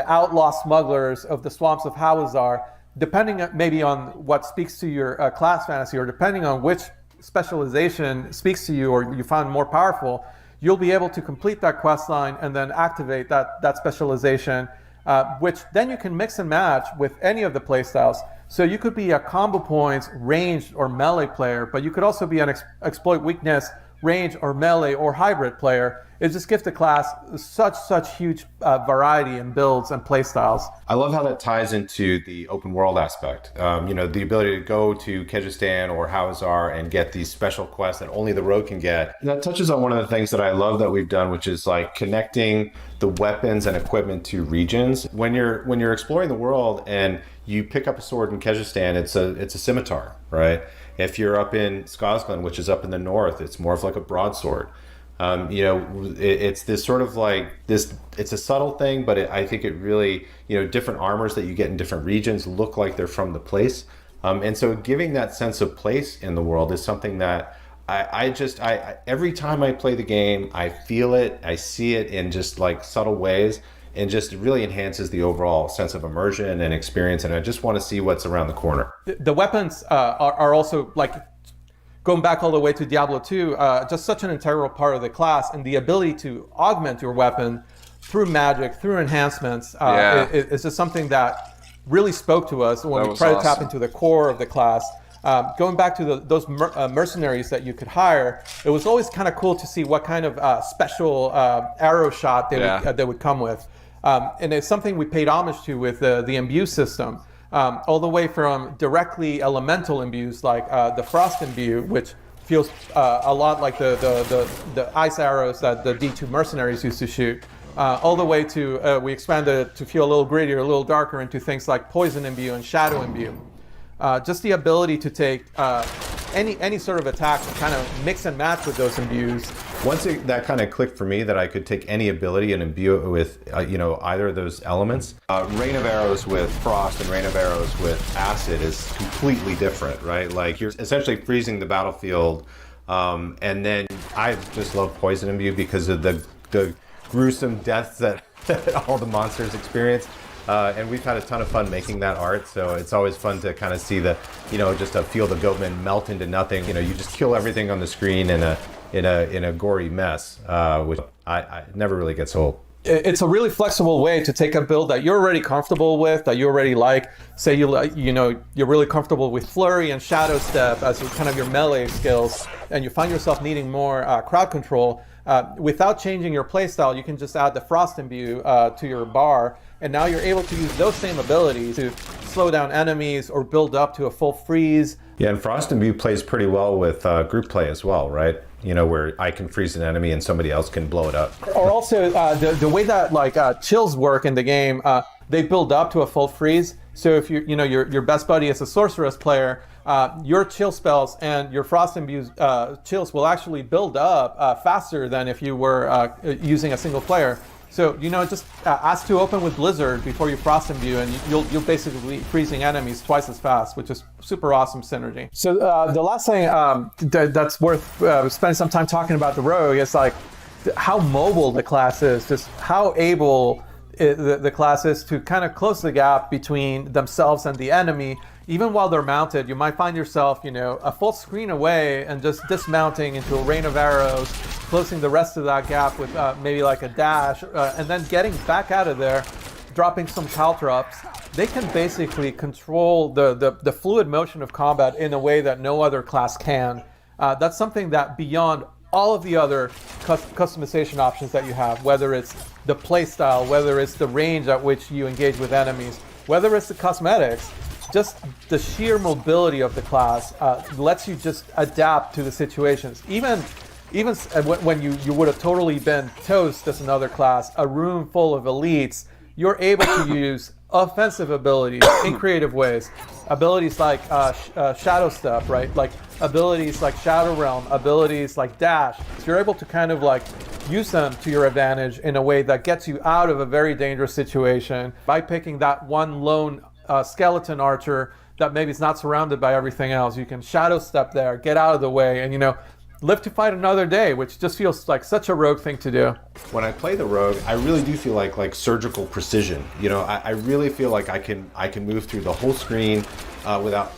outlaw smugglers of the swamps of Hawazar, depending maybe on what speaks to your class fantasy, or depending on which specialization speaks to you or you find more powerful, you'll be able to complete that quest line and then activate that specialization, which then you can mix and match with any of the playstyles. So you could be a combo points, ranged, or melee player, but you could also be an exploit weakness, range, or melee, or hybrid player. It just gives the class such huge variety in builds and playstyles. I love how that ties into the open world aspect. The ability to go to Kyrgyzstan or Hawazar and get these special quests that only the rogue can get. And that touches on one of the things that I love that we've done, which is like connecting the weapons and equipment to regions. When you're exploring the world and you pick up a sword in Kyrgyzstan, it's a scimitar, right? If you're up in Skazglan, which is up in the north, it's more of like a broadsword. It's this sort of like this, it's a subtle thing, but I think it really, different armors that you get in different regions look like they're from the place. And so giving that sense of place in the world is something that I every time I play the game, I feel it, I see it in just like subtle ways. and just really enhances the overall sense of immersion and experience. And I just want to see what's around the corner. The weapons are also, like, going back all the way to Diablo 2, just such an integral part of the class, and the ability to augment your weapon through magic, through enhancements, is just something that really spoke to us when we tried to tap into the core of the class. Going back to those mercenaries that you could hire, it was always kind of cool to see what kind of special arrow shot they would come with. And it's something we paid homage to with the imbue system, all the way from directly elemental imbues like the frost imbue, which feels a lot like the ice arrows that the D2 mercenaries used to shoot, all the way to, we expanded it to feel a little grittier, a little darker, into things like poison imbue and shadow imbue. Just the ability to take any sort of attack and kind of mix and match with those imbues. Once that kind of clicked for me, that I could take any ability and imbue it with either of those elements. Rain of Arrows with frost and Rain of Arrows with acid is completely different, right? Like, you're essentially freezing the battlefield, and then I just love poison imbue because of the gruesome deaths that all the monsters experience. And we've had a ton of fun making that art, so it's always fun to kind of see just to feel the goatmen melt into nothing. You just kill everything on the screen in a gory mess, which I never really gets old. It's a really flexible way to take a build that you're already comfortable with, that you already like. Say you're really comfortable with Flurry and Shadow Step as kind of your melee skills, and you find yourself needing more crowd control. Without changing your playstyle, you can just add the Frost Imbue to your bar, and now you're able to use those same abilities to slow down enemies or build up to a full freeze. Yeah, and Frost Imbue plays pretty well with group play as well, right? Where I can freeze an enemy and somebody else can blow it up. Or also the way that chills work in the game, they build up to a full freeze. So if your best buddy is a sorceress player, your chill spells and your Frost Imbue chills will actually build up faster than if you were using a single player. So just ask to open with Blizzard before you Frost Imbue, and you'll basically be freezing enemies twice as fast, which is super awesome synergy. So the last thing that's worth spending some time talking about the Rogue is like how mobile the class is, just how able the class is to kind of close the gap between themselves and the enemy. Even while they're mounted, you might find yourself, a full screen away and just dismounting into a rain of arrows, closing the rest of that gap with maybe like a dash, and then getting back out of there, dropping some caltrops. They can basically control the fluid motion of combat in a way that no other class can. That's something that beyond all of the other customization options that you have, whether it's the playstyle, whether it's the range at which you engage with enemies, whether it's the cosmetics, just the sheer mobility of the class lets you just adapt to the situations. Even when you would have totally been toast as another class, a room full of elites, you're able to use offensive abilities in creative ways. Abilities like Shadow Step, right? Like abilities like Shadow Realm, abilities like Dash. So you're able to kind of like use them to your advantage in a way that gets you out of a very dangerous situation by picking that one lone skeleton archer that maybe is not surrounded by everything else. You can Shadow Step there, get out of the way, and live to fight another day, which just feels like such a Rogue thing to do. When I play the Rogue, I really do feel like surgical precision. I really feel like I can move through the whole screen without.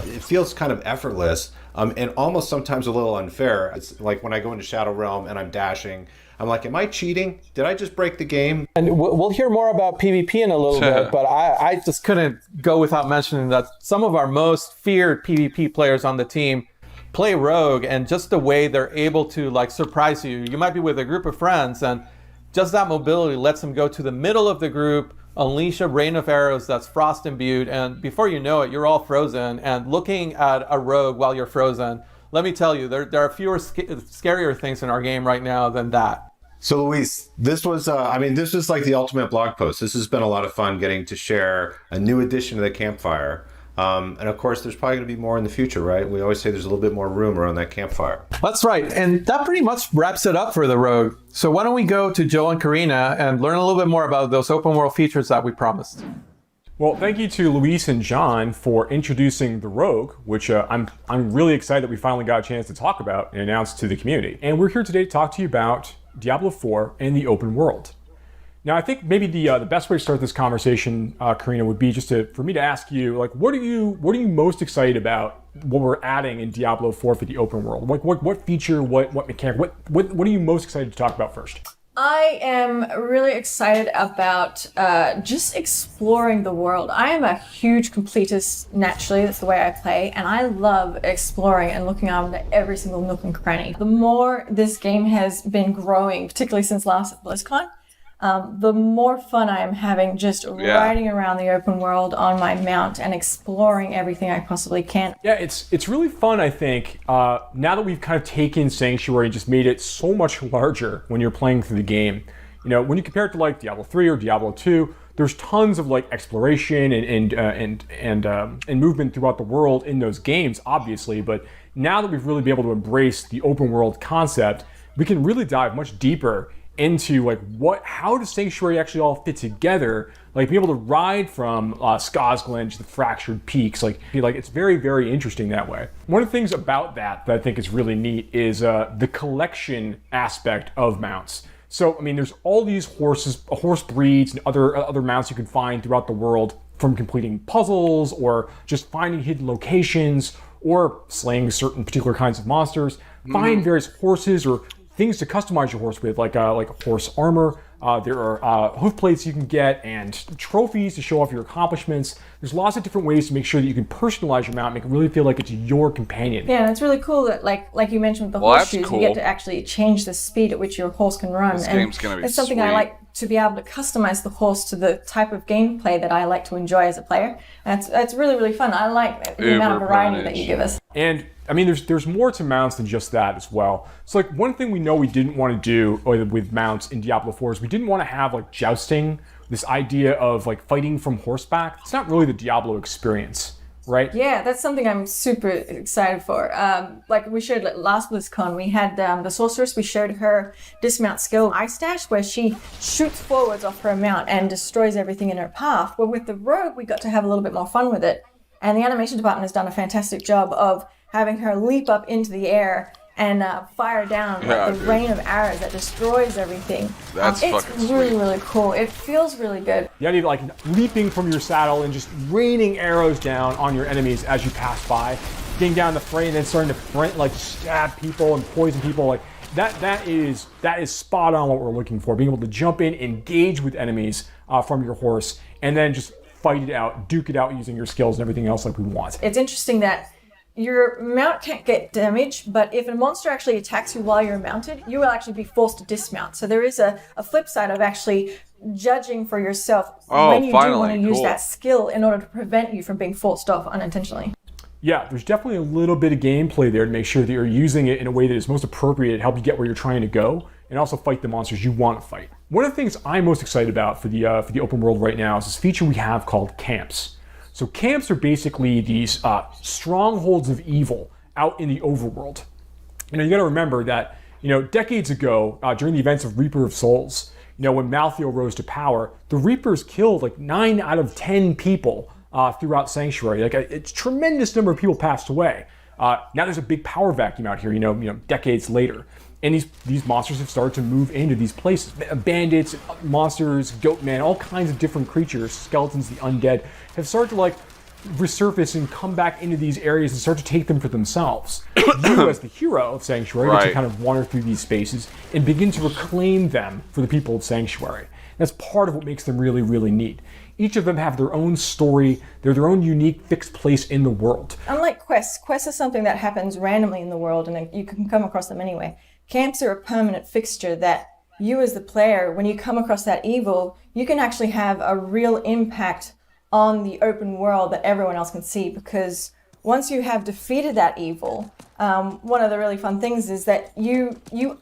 It feels kind of effortless and almost sometimes a little unfair. It's like when I go into Shadow Realm and I'm dashing, I'm like, am I cheating? Did I just break the game? And we'll hear more about PvP in a little bit, but I just couldn't go without mentioning that some of our most feared PvP players on the team play Rogue, and just the way they're able to like surprise you. You might be with a group of friends, and just that mobility lets them go to the middle of the group, unleash a rain of arrows that's frost imbued, and before you know it, you're all frozen. And looking at a Rogue while you're frozen, let me tell you, there are fewer scarier things in our game right now than that. So Luis, this was like the ultimate blog post. This has been a lot of fun getting to share a new addition to the campfire. And of course, there's probably going to be more in the future, right? We always say there's a little bit more room around that campfire. That's right. And that pretty much wraps it up for the Rogue. So why don't we go to Joe and Karina and learn a little bit more about those open world features that we promised. Well, thank you to Luis and John for introducing the Rogue, which I'm really excited that we finally got a chance to talk about and announce to the community. And we're here today to talk to you about Diablo 4 and the open world. Now, I think maybe the best way to start this conversation, Karina, would be just for me to ask you, like, what are you most excited about? What we're adding in Diablo 4 for the open world? What feature, what mechanic, what are you most excited to talk about first? I am really excited about just exploring the world. I am a huge completist naturally, that's the way I play, and I love exploring and looking around at every single nook and cranny. The more this game has been growing, particularly since last BlizzCon, the more fun I am having just riding around the open world on my mount and exploring everything I possibly can. Yeah, it's really fun, I think, now that we've kind of taken Sanctuary and just made it so much larger when you're playing through the game. You know, when you compare it to like Diablo 3 or Diablo 2, there's tons of like exploration and movement throughout the world in those games, obviously, but now that we've really been able to embrace the open world concept, we can really dive much deeper into like how does Sanctuary actually all fit together, like being able to ride from Skosglen to the Fractured Peaks, like it's very, very interesting that way. One of the things about that I think is really neat is the collection aspect of mounts. So I mean, there's all these horse breeds and other mounts you can find throughout the world, from completing puzzles or just finding hidden locations or slaying certain particular kinds of monsters. Find various horses or things to customize your horse with, like horse armor. There are hoof plates you can get and trophies to show off your accomplishments. There's lots of different ways to make sure that you can personalize your mount, make it really feel like it's your companion. Yeah, and it's really cool that, like you mentioned with the horseshoes, you get to actually change the speed at which your horse can run. This and game's gonna be it's something sweet. I like to be able to customize the horse to the type of gameplay that I like to enjoy as a player. And it's really, really fun. I like the amount of variety that you give us. And I mean, there's more to mounts than just that as well. So like one thing we know we didn't want to do with mounts in Diablo 4 is we didn't want to have like jousting, this idea of like fighting from horseback. It's not really the Diablo experience, right? Yeah, that's something I'm super excited for. Like we showed last BlizzCon, we had the sorceress, we showed her dismount skill Ice Dash, where she shoots forwards off her mount and destroys everything in her path. But with the rogue, we got to have a little bit more fun with it. And the animation department has done a fantastic job of having her leap up into the air and fire down the rain of arrows that destroys everything. That's it's fucking really, sweet. really cool. It feels really good. The idea of like leaping from your saddle and just raining arrows down on your enemies as you pass by, getting down the fray and then starting to like stab people and poison people, like that is spot on what we're looking for. Being able to jump in, engage with enemies from your horse, and then just fight it out, duke it out using your skills and everything else like we want. It's interesting that your mount can't get damaged, but if a monster actually attacks you while you're mounted, you will actually be forced to dismount. So there is a flip side of actually judging for yourself when you do want to use that skill in order to prevent you from being forced off unintentionally. Yeah, there's definitely a little bit of gameplay there to make sure that you're using it in a way that is most appropriate to help you get where you're trying to go and also fight the monsters you want to fight. One of the things I'm most excited about for the open world right now is this feature we have called camps. So camps are basically these strongholds of evil out in the overworld. You know, you got to remember that, you know, decades ago, during the events of Reaper of Souls, you know, when Malthael rose to power, the Reapers killed like 9 out of 10 people throughout Sanctuary. Like a tremendous number of people passed away. Now there's a big power vacuum out here, you know, decades later. And these monsters have started to move into these places. Bandits, monsters, goatmen, all kinds of different creatures, skeletons, the undead, have started to like resurface and come back into these areas and start to take them for themselves. You, as the hero of Sanctuary, get to kind of wander through these spaces and begin to reclaim them for the people of Sanctuary. That's part of what makes them really, really neat. Each of them have their own story. They're their own unique, fixed place in the world. Unlike quests are something that happens randomly in the world and you can come across them anyway. Camps are a permanent fixture that you as the player, when you come across that evil, you can actually have a real impact on the open world that everyone else can see, because once you have defeated that evil, one of the really fun things is that you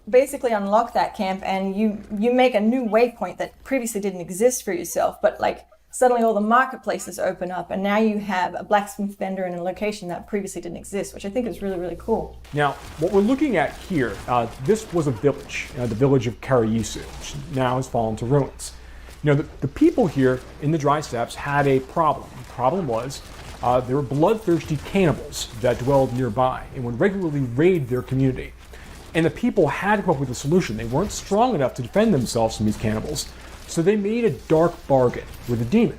basically unlock that camp and you make a new waypoint that previously didn't exist for yourself, but like suddenly all the marketplaces open up and now you have a blacksmith vendor in a location that previously didn't exist, which I think is really, really cool. Now, what we're looking at here, this was a village, the village of Karayisu, which now has fallen to ruins. You know, the people here in the Dry Steppes had a problem. The problem was there were bloodthirsty cannibals that dwelled nearby and would regularly raid their community. And the people had to come up with a solution. They weren't strong enough to defend themselves from these cannibals. So they made a dark bargain with the demon.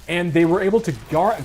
And they were able to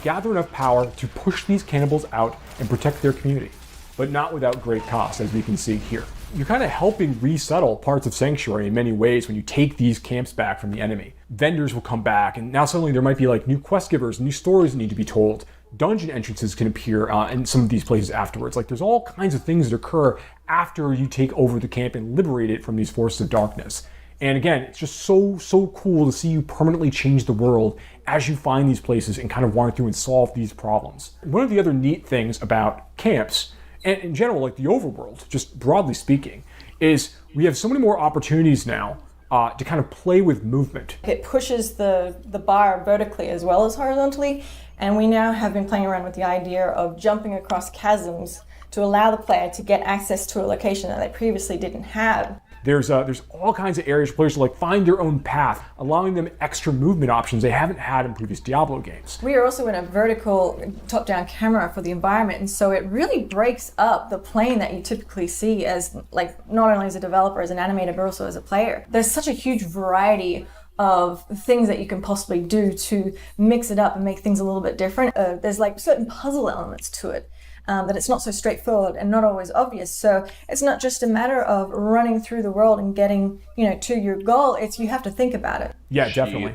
gather enough power to push these cannibals out and protect their community. But not without great cost, as we can see here. You're kind of helping resettle parts of Sanctuary in many ways when you take these camps back from the enemy. Vendors will come back, and now suddenly there might be like new quest givers, new stories that need to be told. Dungeon entrances can appear in some of these places afterwards. Like there's all kinds of things that occur after you take over the camp and liberate it from these forces of darkness. And again, it's just so cool to see you permanently change the world as you find these places and kind of wander through and solve these problems. One of the other neat things about camps, and in general, like the overworld, just broadly speaking, is we have so many more opportunities now to kind of play with movement. It pushes the bar vertically as well as horizontally, and we now have been playing around with the idea of jumping across chasms to allow the player to get access to a location that they previously didn't have. There's all kinds of areas where players like find their own path, allowing them extra movement options they haven't had in previous Diablo games. We are also in a vertical top-down camera for the environment, and so it really breaks up the plane that you typically see as, like, not only as a developer, as an animator, but also as a player. There's such a huge variety of things that you can possibly do to mix it up and make things a little bit different. There's like certain puzzle elements to it. That it's not so straightforward and not always obvious. So it's not just a matter of running through the world and getting, to your goal. It's you have to think about it. Yeah, definitely.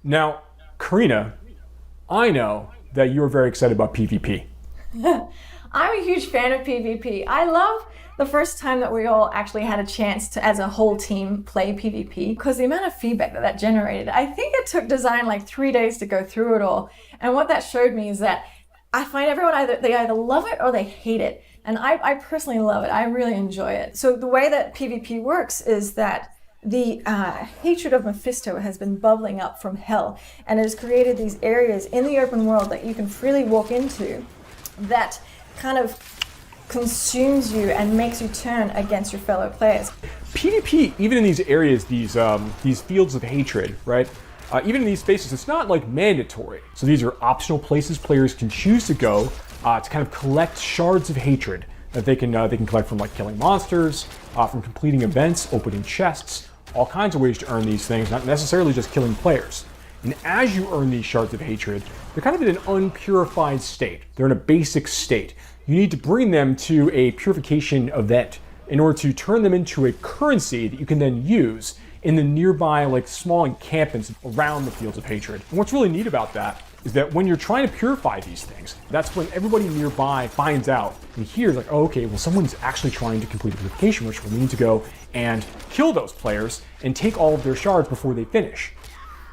Now, Karina, I know that you're very excited about PvP. I'm a huge fan of PvP. I love the first time that we all actually had a chance to, as a whole team, play PvP, because the amount of feedback that generated, I think it took design like 3 days to go through it all. And what that showed me is that I find everyone they either love it or they hate it. And I personally love it. I really enjoy it. So the way that PvP works is that the hatred of Mephisto has been bubbling up from hell and has created these areas in the open world that you can freely walk into that kind of consumes you and makes you turn against your fellow players. PvP, even in these areas, these fields of hatred, right? Even in these spaces, it's not like mandatory. So these are optional places players can choose to go to kind of collect shards of hatred that they can collect from like killing monsters, from completing events, opening chests, all kinds of ways to earn these things, not necessarily just killing players. And as you earn these shards of hatred, they're kind of in an unpurified state. They're in a basic state. You need to bring them to a purification event in order to turn them into a currency that you can then use in the nearby like small encampments around the fields of hatred. And what's really neat about that is that when you're trying to purify these things, that's when everybody nearby finds out and hears like, oh, okay, well, someone's actually trying to complete a purification ritual. We need to go and kill those players and take all of their shards before they finish.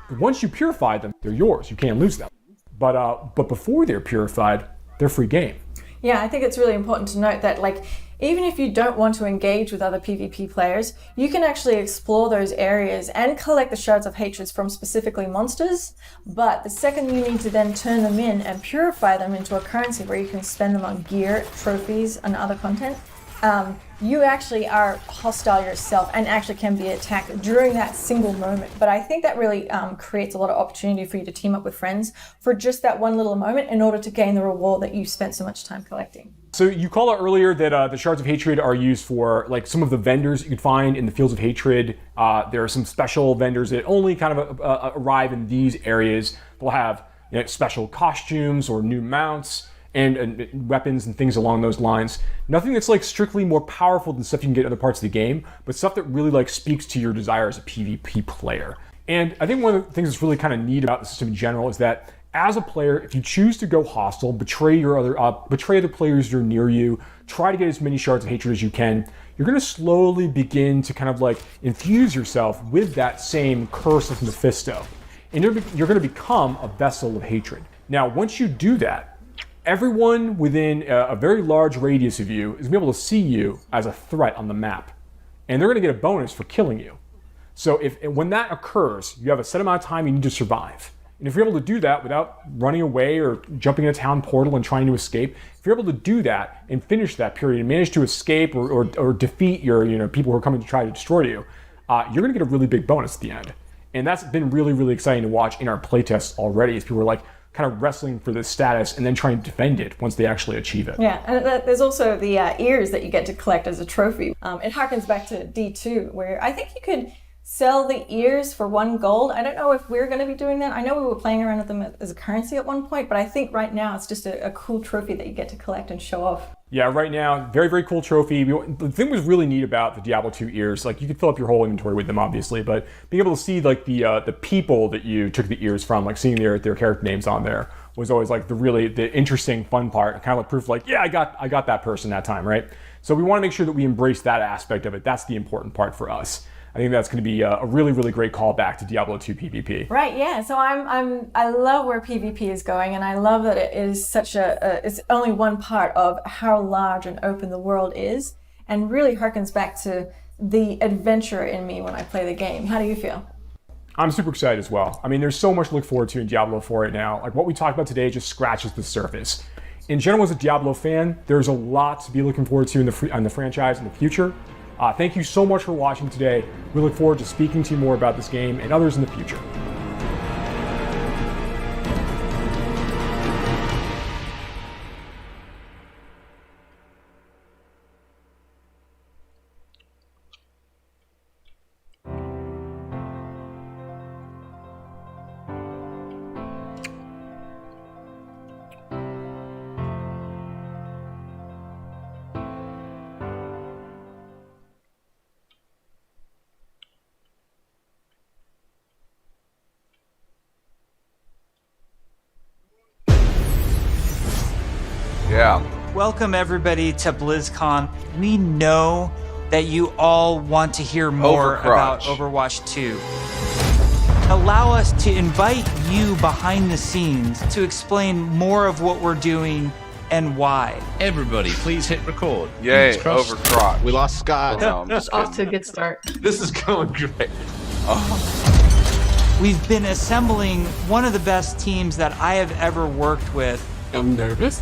But once you purify them, they're yours. You can't lose them. But before they're purified, they're free game. Yeah, I think it's really important to note that, like, even if you don't want to engage with other PvP players, you can actually explore those areas and collect the shards of hatred from specifically monsters. But the second you need to then turn them in and purify them into a currency where you can spend them on gear, trophies, and other content, you actually are hostile yourself and actually can be attacked during that single moment. But I think that really creates a lot of opportunity for you to team up with friends for just that one little moment in order to gain the reward that you spent so much time collecting. So you called out earlier that the shards of hatred are used for like some of the vendors you could find in the fields of hatred. There are some special vendors that only kind of arrive in these areas. They'll have special costumes or new mounts and weapons and things along those lines. Nothing that's like strictly more powerful than stuff you can get in other parts of the game, but stuff that really like speaks to your desire as a PvP player. And I think one of the things that's really kind of neat about the system in general is that as a player, if you choose to go hostile, betray other players that are near you, try to get as many shards of hatred as you can, you're going to slowly begin to kind of like infuse yourself with that same curse of Mephisto. And you're going to become a vessel of hatred. Now, once you do that, everyone within a very large radius of you is going to be able to see you as a threat on the map. And they're going to get a bonus for killing you. So when that occurs, you have a set amount of time you need to survive. And if you're able to do that without running away or jumping in a town portal and trying to escape, if you're able to do that and finish that period and manage to escape or defeat your people who are coming to try to destroy you, you're going to get a really big bonus at the end. And that's been really, really exciting to watch in our playtests already as people are like kind of wrestling for this status and then trying to defend it once they actually achieve it. Yeah, and there's also the ears that you get to collect as a trophy. It harkens back to D2, where I think you could sell the ears for 1 gold. I don't know if we're going to be doing that. I know we were playing around with them as a currency at one point, but I think right now it's just a cool trophy that you get to collect and show off. Yeah, right now, very, very cool trophy. The thing was really neat about the Diablo 2 ears, like you could fill up your whole inventory with them, obviously, but being able to see like the people that you took the ears from, like seeing their character names on there, was always like the interesting, fun part. Kind of like proof, like, yeah, I got that person that time, right? So we want to make sure that we embrace that aspect of it. That's the important part for us. I think that's going to be a really, really great callback to Diablo 2 PvP. Right, yeah. So I love where PvP is going, and I love that it is such it's only one part of how large and open the world is, and really harkens back to the adventurer in me when I play the game. How do you feel? I'm super excited as well. I mean, there's so much to look forward to in Diablo 4 right now. Like what we talked about today just scratches the surface. In general, as a Diablo fan, there's a lot to be looking forward to in the franchise in the future. Thank you so much for watching today. We look forward to speaking to you more about this game and others in the future. Yeah. Welcome everybody to BlizzCon. We know that you all want to hear more about Overwatch 2. Allow us to invite you behind the scenes to explain more of what we're doing and why. Everybody, please hit record. Yay, Overcrotch. We lost Scott. Oh, no, I'm just Off to a good start. This is going great. We've been assembling one of the best teams that I have ever worked with. I'm nervous.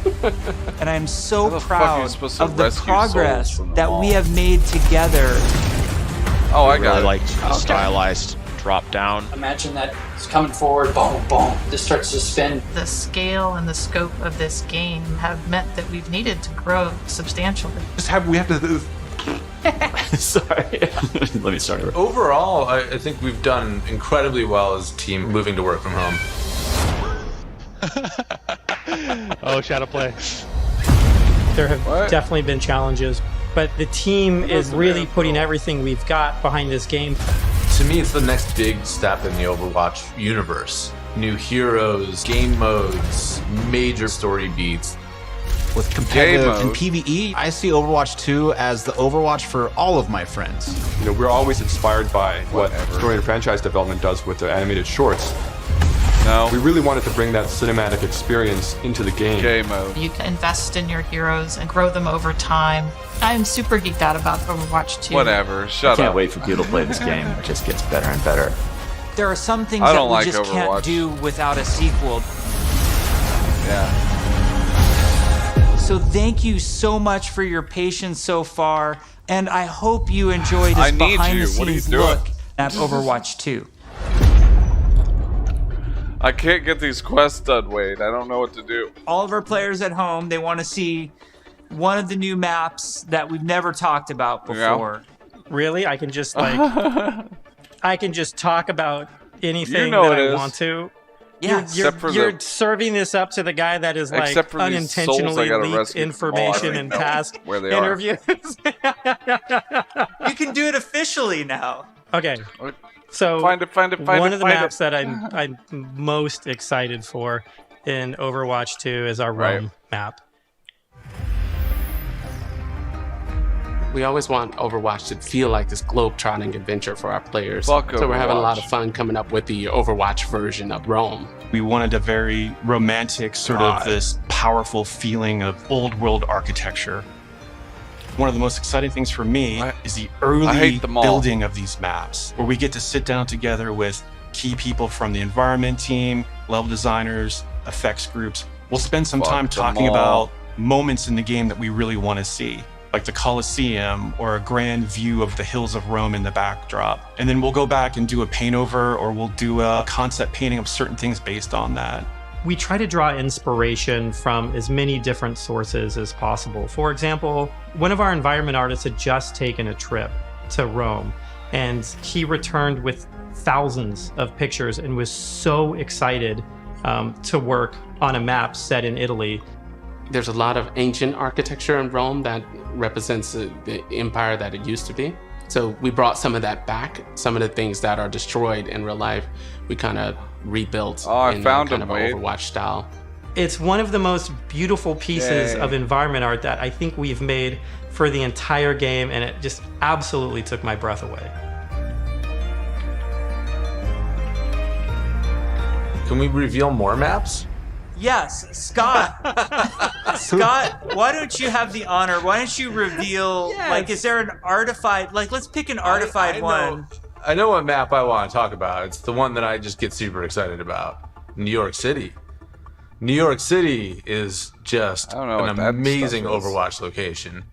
And I'm so How the fuck are proud you supposed to of the rescue progress souls from the that wall? we have made together. Oh, I got really it. liked the stylized drop down. Imagine that it's coming forward, boom, boom. This starts to spin. The scale and the scope of this game have meant that we've needed to grow substantially. We have to. Sorry. Let me start over. Overall, I think we've done incredibly well as a team moving to work from home. Oh, shadow play. There have definitely been challenges, but the team is really putting everything we've got behind this game. To me, it's the next big step in the Overwatch universe. New heroes, game modes, major story beats. With competitive and PvE, I see Overwatch 2 as the Overwatch for all of my friends. You know, we're always inspired by what story and franchise development does with their animated shorts. No. We really wanted to bring that cinematic experience into the game. Game mode. You can invest in your heroes and grow them over time. I'm super geeked out about Overwatch 2. Whatever, shut up. I can't wait for people to play this game. It just gets better and better. There are some things I that don't we like just can't Overwatch. do without a sequel. Yeah. So thank you so much for your patience so far, and I hope you enjoy this I need you. behind-the-scenes What are you doing? look at Overwatch 2. I can't get these quests done, Wade. I don't know what to do. All of our players at home, they want to see one of the new maps that we've never talked about before. Really? I can just like I can just talk about anything You know that it I is. want to. Yeah, you're serving this up to the guy that is like Except for these souls I unintentionally gotta leaked rescue from all, I information don't and know past where they are. interviews. You can do it officially now. Okay. So Find it. one of the maps that I'm most excited for in Overwatch 2 is our Rome map. We always want Overwatch to feel like this globe-trotting adventure for our players. Fuck so we're having a lot Overwatch. of fun coming up with the Overwatch version of Rome. We wanted a very romantic, sort of this powerful feeling of old world architecture. One of the most exciting things for me is the early hate them all. building of these maps, where we get to sit down together with key people from the environment team, level designers, effects groups. We'll spend some Fuck time them talking all. about moments in the game that we really want to see, like the Colosseum or a grand view of the hills of Rome in the backdrop. And then we'll go back and do a paint over, or we'll do a concept painting of certain things based on that. We try to draw inspiration from as many different sources as possible. For example, one of our environment artists had just taken a trip to Rome, and he returned with thousands of pictures and was so excited to work on a map set in Italy. There's a lot of ancient architecture in Rome that represents the empire that it used to be. So we brought some of that back. Some of the things that are destroyed in real life, we kind of rebuilt in kind of Overwatch style. It's one of the most beautiful pieces of environment art that I think we've made for the entire game, and it just absolutely took my breath away. Can we reveal more maps? Yes, Scott. Scott, why don't you have the honor? Why don't you reveal, like, is there an artified, like, let's pick an artified one. I know what map I want to talk about. It's the one that I just get super excited about. New York City. New York City is just an amazing Overwatch location.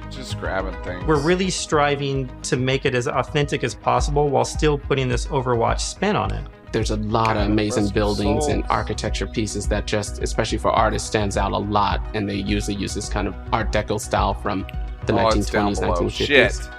Just grabbing things. We're really striving to make it as authentic as possible while still putting this Overwatch spin on it. There's a lot of amazing buildings and architecture pieces that just, especially for artists, stands out a lot, and they usually use this kind of Art Deco style from the 1920s, 1950s. Shit.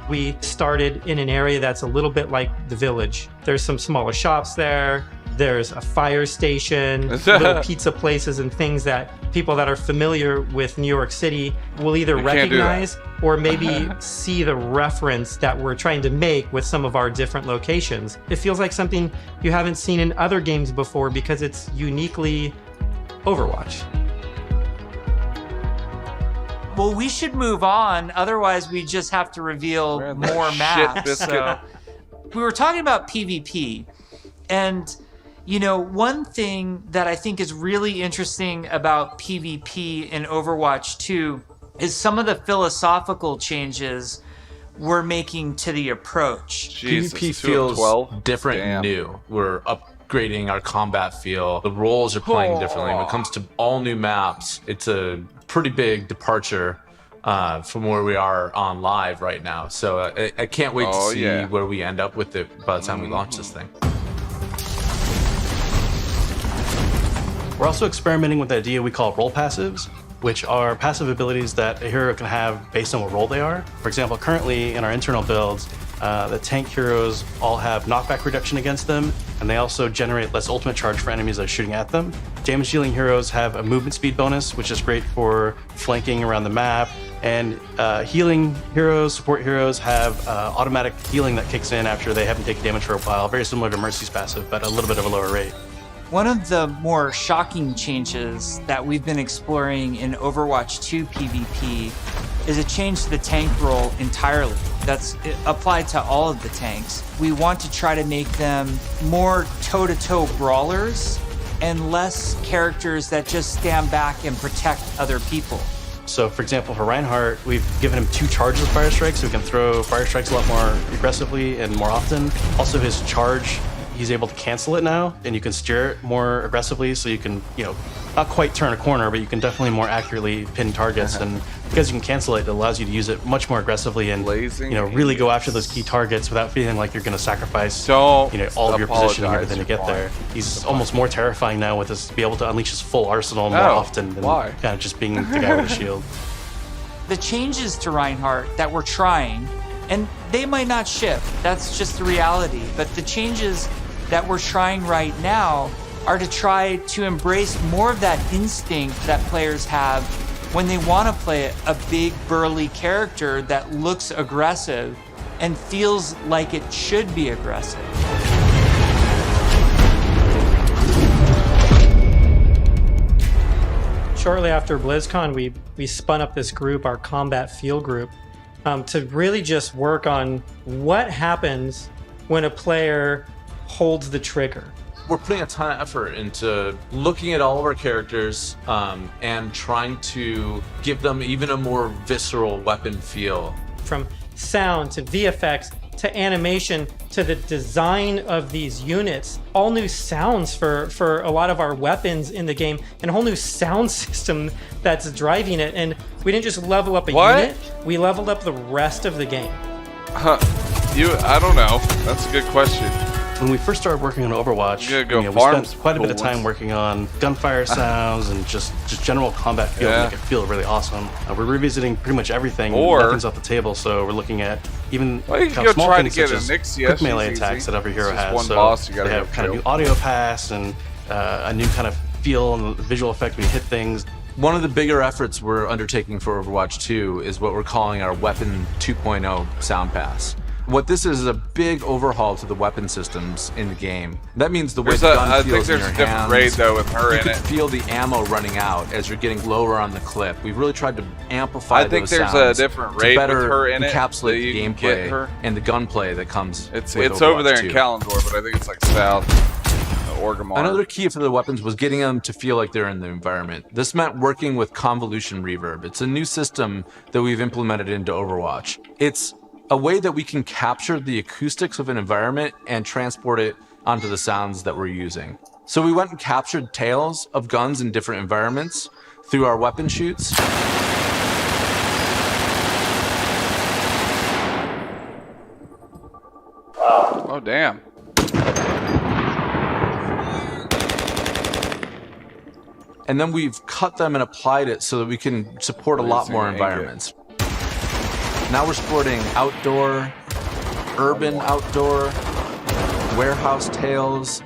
We started in an area that's a little bit like the Village. There's some smaller shops there. There's a fire station, little pizza places, and things that people that are familiar with New York City will either recognize or maybe see the reference that we're trying to make with some of our different locations. It feels like something you haven't seen in other games before because it's uniquely Overwatch. Well, we should move on. Otherwise, we just have to reveal more maps. So, we were talking about PvP, and you know, one thing that I think is really interesting about PvP in Overwatch 2 is some of the philosophical changes we're making to the approach. Jesus, PvP feels different and new. We're upgrading our combat feel. The roles are playing differently. When it comes to all new maps, it's a pretty big departure from where we are on live right now. So I can't wait to see where we end up with it by the time we launch this thing. We're also experimenting with the idea we call role passives, which are passive abilities that a hero can have based on what role they are. For example, currently in our internal builds, the tank heroes all have knockback reduction against them, and they also generate less ultimate charge for enemies that are shooting at them. Damage dealing heroes have a movement speed bonus, which is great for flanking around the map, and healing heroes, support heroes have automatic healing that kicks in after they haven't taken damage for a while, very similar to Mercy's passive, but a little bit of a lower rate. One of the more shocking changes that we've been exploring in Overwatch 2 PvP is a change to the tank role entirely. That's applied to all of the tanks. We want to try to make them more toe-to-toe brawlers and less characters that just stand back and protect other people. So, for example, for Reinhardt, we've given him 2 charges of Fire Strikes, so he can throw Fire Strikes a lot more aggressively and more often. Also, his charge, he's able to cancel it now, and you can steer it more aggressively, so you can, you know, not quite turn a corner, but you can definitely more accurately pin targets. And because you can cancel it, it allows you to use it much more aggressively and, you know, really go after those key targets without feeling like you're going to sacrifice, all of your positioning and everything to get there. He's almost more terrifying now with this, be able to unleash his full arsenal more often than kind of just being the guy with a shield. The changes to Reinhardt that we're trying, and they might not ship, that's just the reality, but the changes that we're trying right now are to try to embrace more of that instinct that players have when they want to play a big burly character that looks aggressive and feels like it should be aggressive. Shortly after BlizzCon, we spun up this group, our Combat Feel group, to really just work on what happens when a player holds the trigger. We're putting a ton of effort into looking at all of our characters and trying to give them even a more visceral weapon feel. From sound to VFX to animation to the design of these units, all new sounds for a lot of our weapons in the game, and a whole new sound system that's driving it. And we didn't just level up a unit, we leveled up the rest of the game. I don't know. That's a good question. When we first started working on Overwatch, we spent quite a bit of time working on gunfire sounds and just general combat feel to make it feel really awesome. We're revisiting pretty much everything. Nothing's off the table, so we're looking at even you kind of small try things to get such as Nixie, quick melee easy. attacks that every hero It's just has. one So boss you gotta they have go kind of kill. new audio pass and a new kind of feel and visual effect when you hit things. One of the bigger efforts we're undertaking for Overwatch 2 is what we're calling our Weapon 2.0 Sound Pass. What this is a big overhaul to the weapon systems in the game. That means the way the gun feels in your hands. I think there's a different raid though with her you in can it. feel the ammo running out as you're getting lower on the clip. We've really tried to amplify I think those there's sounds a different to raid better with her in it encapsulate that the you can get gameplay her. and the gunplay that comes It's with over Overwatch there 2. in Kalendor, but I think it's like south. Orgrimmar. Another key for the weapons was getting them to feel like they're in the environment. This meant working with convolution reverb. It's a new system that we've implemented into Overwatch. It's a way that we can capture the acoustics of an environment and transport it onto the sounds that we're using. So we went and captured tales of guns in different environments through our weapon shoots. Oh, damn. And then we've cut them and applied it so that we can support a lot more environments. Now we're supporting outdoor, urban outdoor, warehouse tales,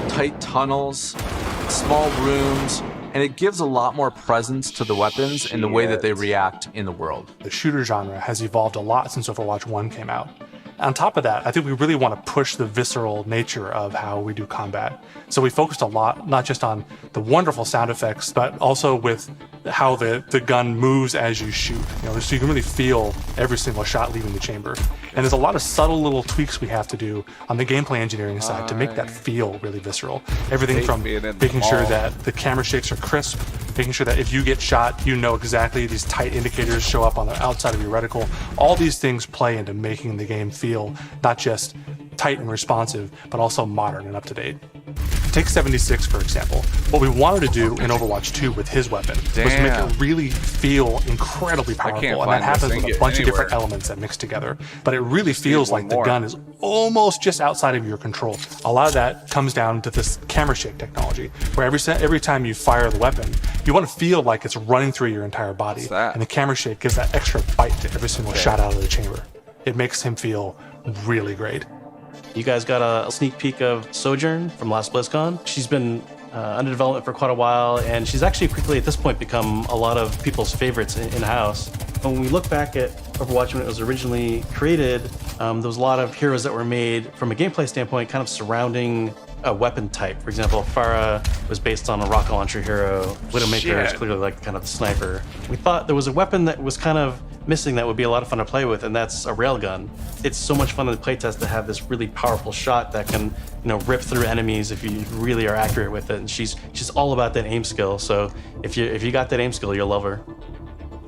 tight tunnels, small rooms, and it gives a lot more presence to the weapons and the way that they react in the world. The shooter genre has evolved a lot since Overwatch 1 came out. On top of that, I think we really want to push the visceral nature of how we do combat. So we focused a lot, not just on the wonderful sound effects, but also with how the gun moves as you shoot. So you can really feel every single shot leaving the chamber. And there's a lot of subtle little tweaks we have to do on the gameplay engineering side to make that feel really visceral. Everything from making sure that the camera shakes are crisp, making sure that if you get shot, you know exactly these tight indicators show up on the outside of your reticle. All these things play into making the game feel not just tight and responsive, but also modern and up to date. Take 76, for example. What we wanted to do in Overwatch 2 with his weapon was to make it really feel incredibly powerful. And that happens with a bunch of different elements that mix together. But it really feels like the gun is almost just outside of your control. A lot of that comes down to this camera shake technology, where every time you fire the weapon, you want to feel like it's running through your entire body. And the camera shake gives that extra bite to every single shot out of the chamber. It makes him feel really great. You guys got a sneak peek of Sojourn from last BlizzCon. She's been under development for quite a while, and she's actually quickly at this point become a lot of people's favorites in-house. When we look back at Overwatch when it was originally created, there was a lot of heroes that were made from a gameplay standpoint kind of surrounding a weapon type. For example, Pharah was based on a rocket launcher hero. Widowmaker is clearly like kind of the sniper. We thought there was a weapon that was kind of missing that would be a lot of fun to play with, and that's a railgun. It's so much fun in the playtest to have this really powerful shot that can, rip through enemies if you really are accurate with it. And she's all about that aim skill. So if you got that aim skill, you'll love her.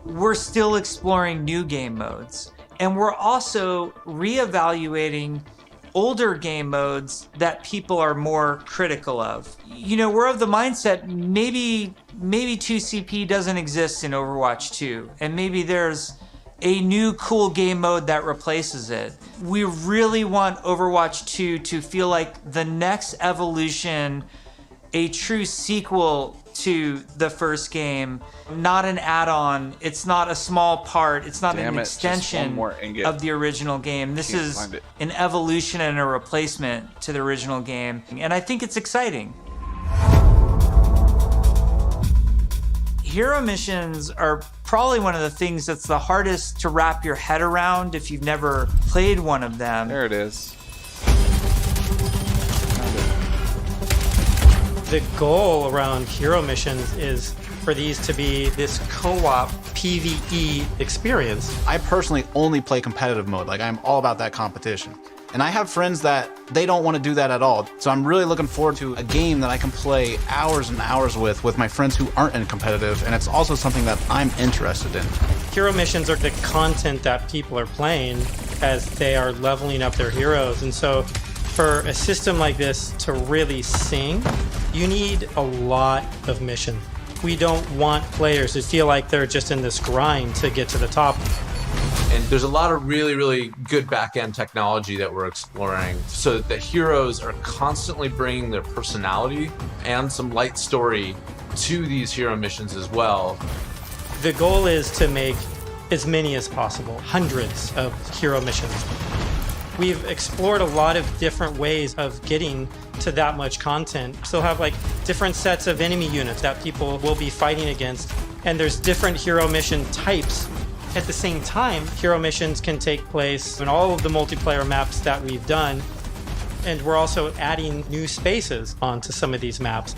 We're still exploring new game modes, and we're also reevaluating older game modes that people are more critical of. We're of the mindset maybe 2CP doesn't exist in Overwatch 2, and maybe there's a new cool game mode that replaces it. We really want Overwatch 2 to feel like the next evolution, a true sequel to the first game, not an add-on. It's not a small part. It's not an extension of the original game. This is an evolution and a replacement to the original game. And I think it's exciting. Hero missions are probably one of the things that's the hardest to wrap your head around if you've never played one of them. There it is. The goal around hero missions is for these to be this co-op PvE experience. I personally only play competitive mode. Like, I'm all about that competition. And I have friends that they don't want to do that at all. So I'm really looking forward to a game that I can play hours and hours with my friends who aren't in competitive. And it's also something that I'm interested in. Hero missions are the content that people are playing as they are leveling up their heroes. And so for a system like this to really sing, you need a lot of mission. We don't want players to feel like they're just in this grind to get to the top. And there's a lot of really, really good back-end technology that we're exploring so that the heroes are constantly bringing their personality and some light story to these hero missions as well. The goal is to make as many as possible, hundreds of hero missions. We've explored a lot of different ways of getting to that much content. Still have like different sets of enemy units that people will be fighting against, and there's different hero mission types. At the same time, hero missions can take place in all of the multiplayer maps that we've done, and we're also adding new spaces onto some of these maps.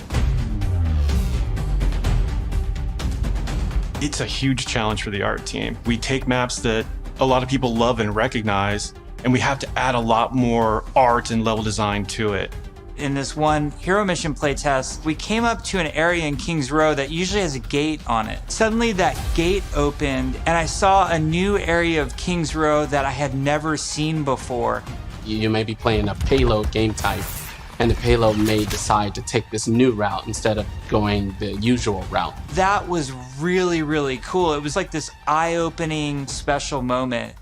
It's a huge challenge for the art team. We take maps that a lot of people love and recognize, and we have to add a lot more art and level design to it. In this one hero mission playtest, we came up to an area in King's Row that usually has a gate on it. Suddenly that gate opened and I saw a new area of King's Row that I had never seen before. You may be playing a payload game type, and the payload may decide to take this new route instead of going the usual route. That was really, really cool. It was like this eye-opening special moment.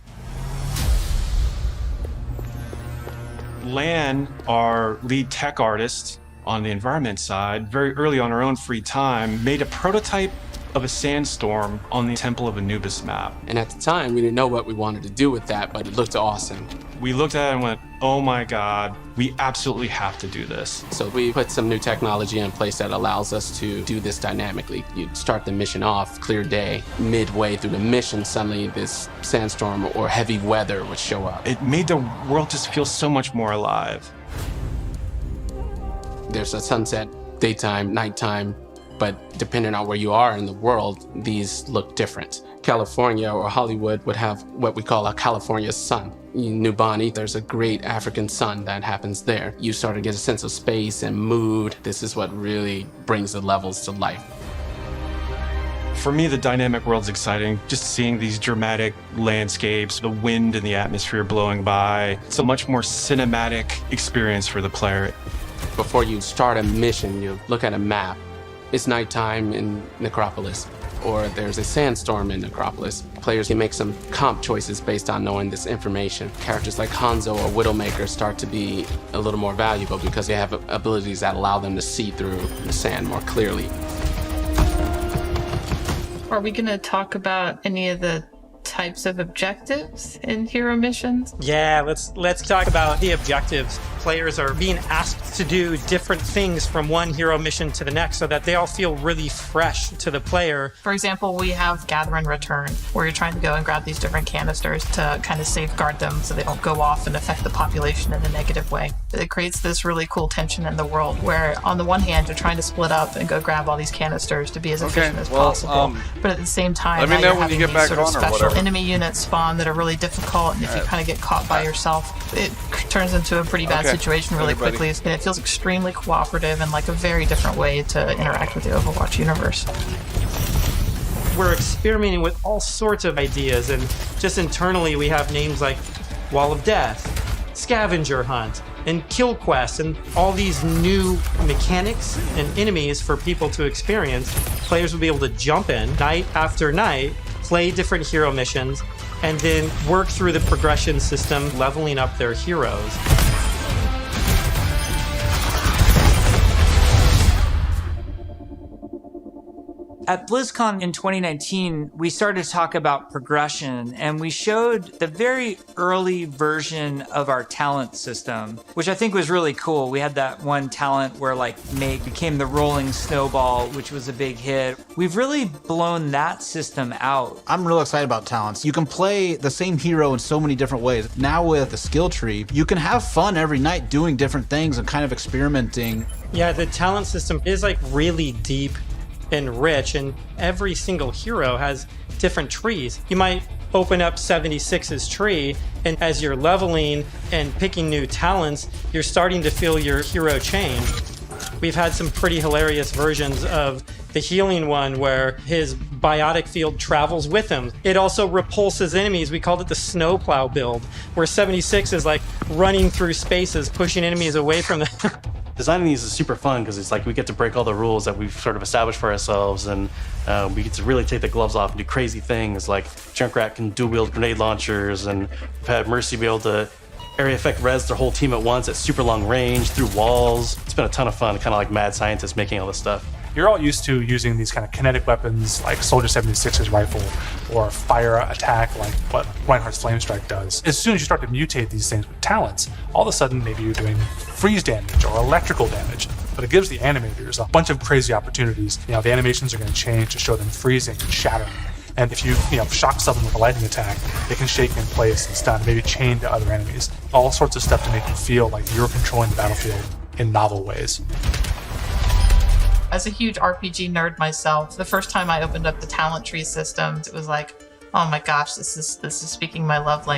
Lan, our lead tech artist on the environment side, very early on her own free time, made a prototype of a sandstorm on the Temple of Anubis map. And at the time, we didn't know what we wanted to do with that, but it looked awesome. We looked at it and went, oh my God, we absolutely have to do this. So we put some new technology in place that allows us to do this dynamically. You start the mission off, clear day. Midway through the mission, suddenly this sandstorm or heavy weather would show up. It made the world just feel so much more alive. There's a sunset, daytime, nighttime, but depending on where you are in the world, these look different. California or Hollywood would have what we call a California sun. In New Bonny, there's a great African sun that happens there. You start to get a sense of space and mood. This is what really brings the levels to life. For me, the dynamic world's exciting. Just seeing these dramatic landscapes, the wind and the atmosphere blowing by. It's a much more cinematic experience for the player. Before you start a mission, you look at a map. It's nighttime in Necropolis, or there's a sandstorm in Necropolis. Players can make some comp choices based on knowing this information. Characters like Hanzo or Widowmaker start to be a little more valuable because they have abilities that allow them to see through the sand more clearly. Are we going to talk about any of the types of objectives in hero missions? Yeah, let's talk about the objectives. Players are being asked to do different things from one hero mission to the next so that they all feel really fresh to the player. For example, we have Gather and Return, where you're trying to go and grab these different canisters to kind of safeguard them so they don't go off and affect the population in a negative way. It creates this really cool tension in the world where on the one hand you're trying to split up and go grab all these canisters to be as efficient as possible, but at the same time now you're having these sort of special enemy units spawn that are really difficult, and if you kind of get caught by yourself, it turns into a pretty bad situation really quickly, and it feels extremely cooperative and like a very different way to interact with the Overwatch universe. We're experimenting with all sorts of ideas, and just internally we have names like Wall of Death, Scavenger Hunt, and Kill Quest, and all these new mechanics and enemies for people to experience. Players will be able to jump in night after night, play different hero missions, and then work through the progression system, leveling up their heroes. At BlizzCon in 2019, we started to talk about progression, and we showed the very early version of our talent system, which I think was really cool. We had that one talent where like Meg became the rolling snowball, which was a big hit. We've really blown that system out. I'm real excited about talents. You can play the same hero in so many different ways. Now with the skill tree, you can have fun every night doing different things and kind of experimenting. Yeah, the talent system is like really deep and rich, and every single hero has different trees. You might open up 76's tree, and as you're leveling and picking new talents, you're starting to feel your hero change. We've had some pretty hilarious versions of the healing one where his biotic field travels with him. It also repulses enemies. We called it the snowplow build, where 76 is like running through spaces, pushing enemies away from them. Designing these is super fun because it's like we get to break all the rules that we've sort of established for ourselves, and we get to really take the gloves off and do crazy things. Like Junkrat can dual-wield grenade launchers, and we've had Mercy be able to area effect res their whole team at once at super long range through walls. It's been a ton of fun, kind of like mad scientists making all this stuff. You're all used to using these kind of kinetic weapons like Soldier 76's rifle or fire attack like what Reinhardt's Flame Strike does. As soon as you start to mutate these things with talents, all of a sudden maybe you're doing freeze damage or electrical damage. But it gives the animators a bunch of crazy opportunities. You know, the animations are going to change to show them freezing and shattering. And if you shock someone with a lightning attack, they can shake in place and stun, maybe chain to other enemies. All sorts of stuff to make you feel like you're controlling the battlefield in novel ways. As a huge RPG nerd myself, the first time I opened up the talent tree systems, it was like, oh my gosh, this is speaking my love language.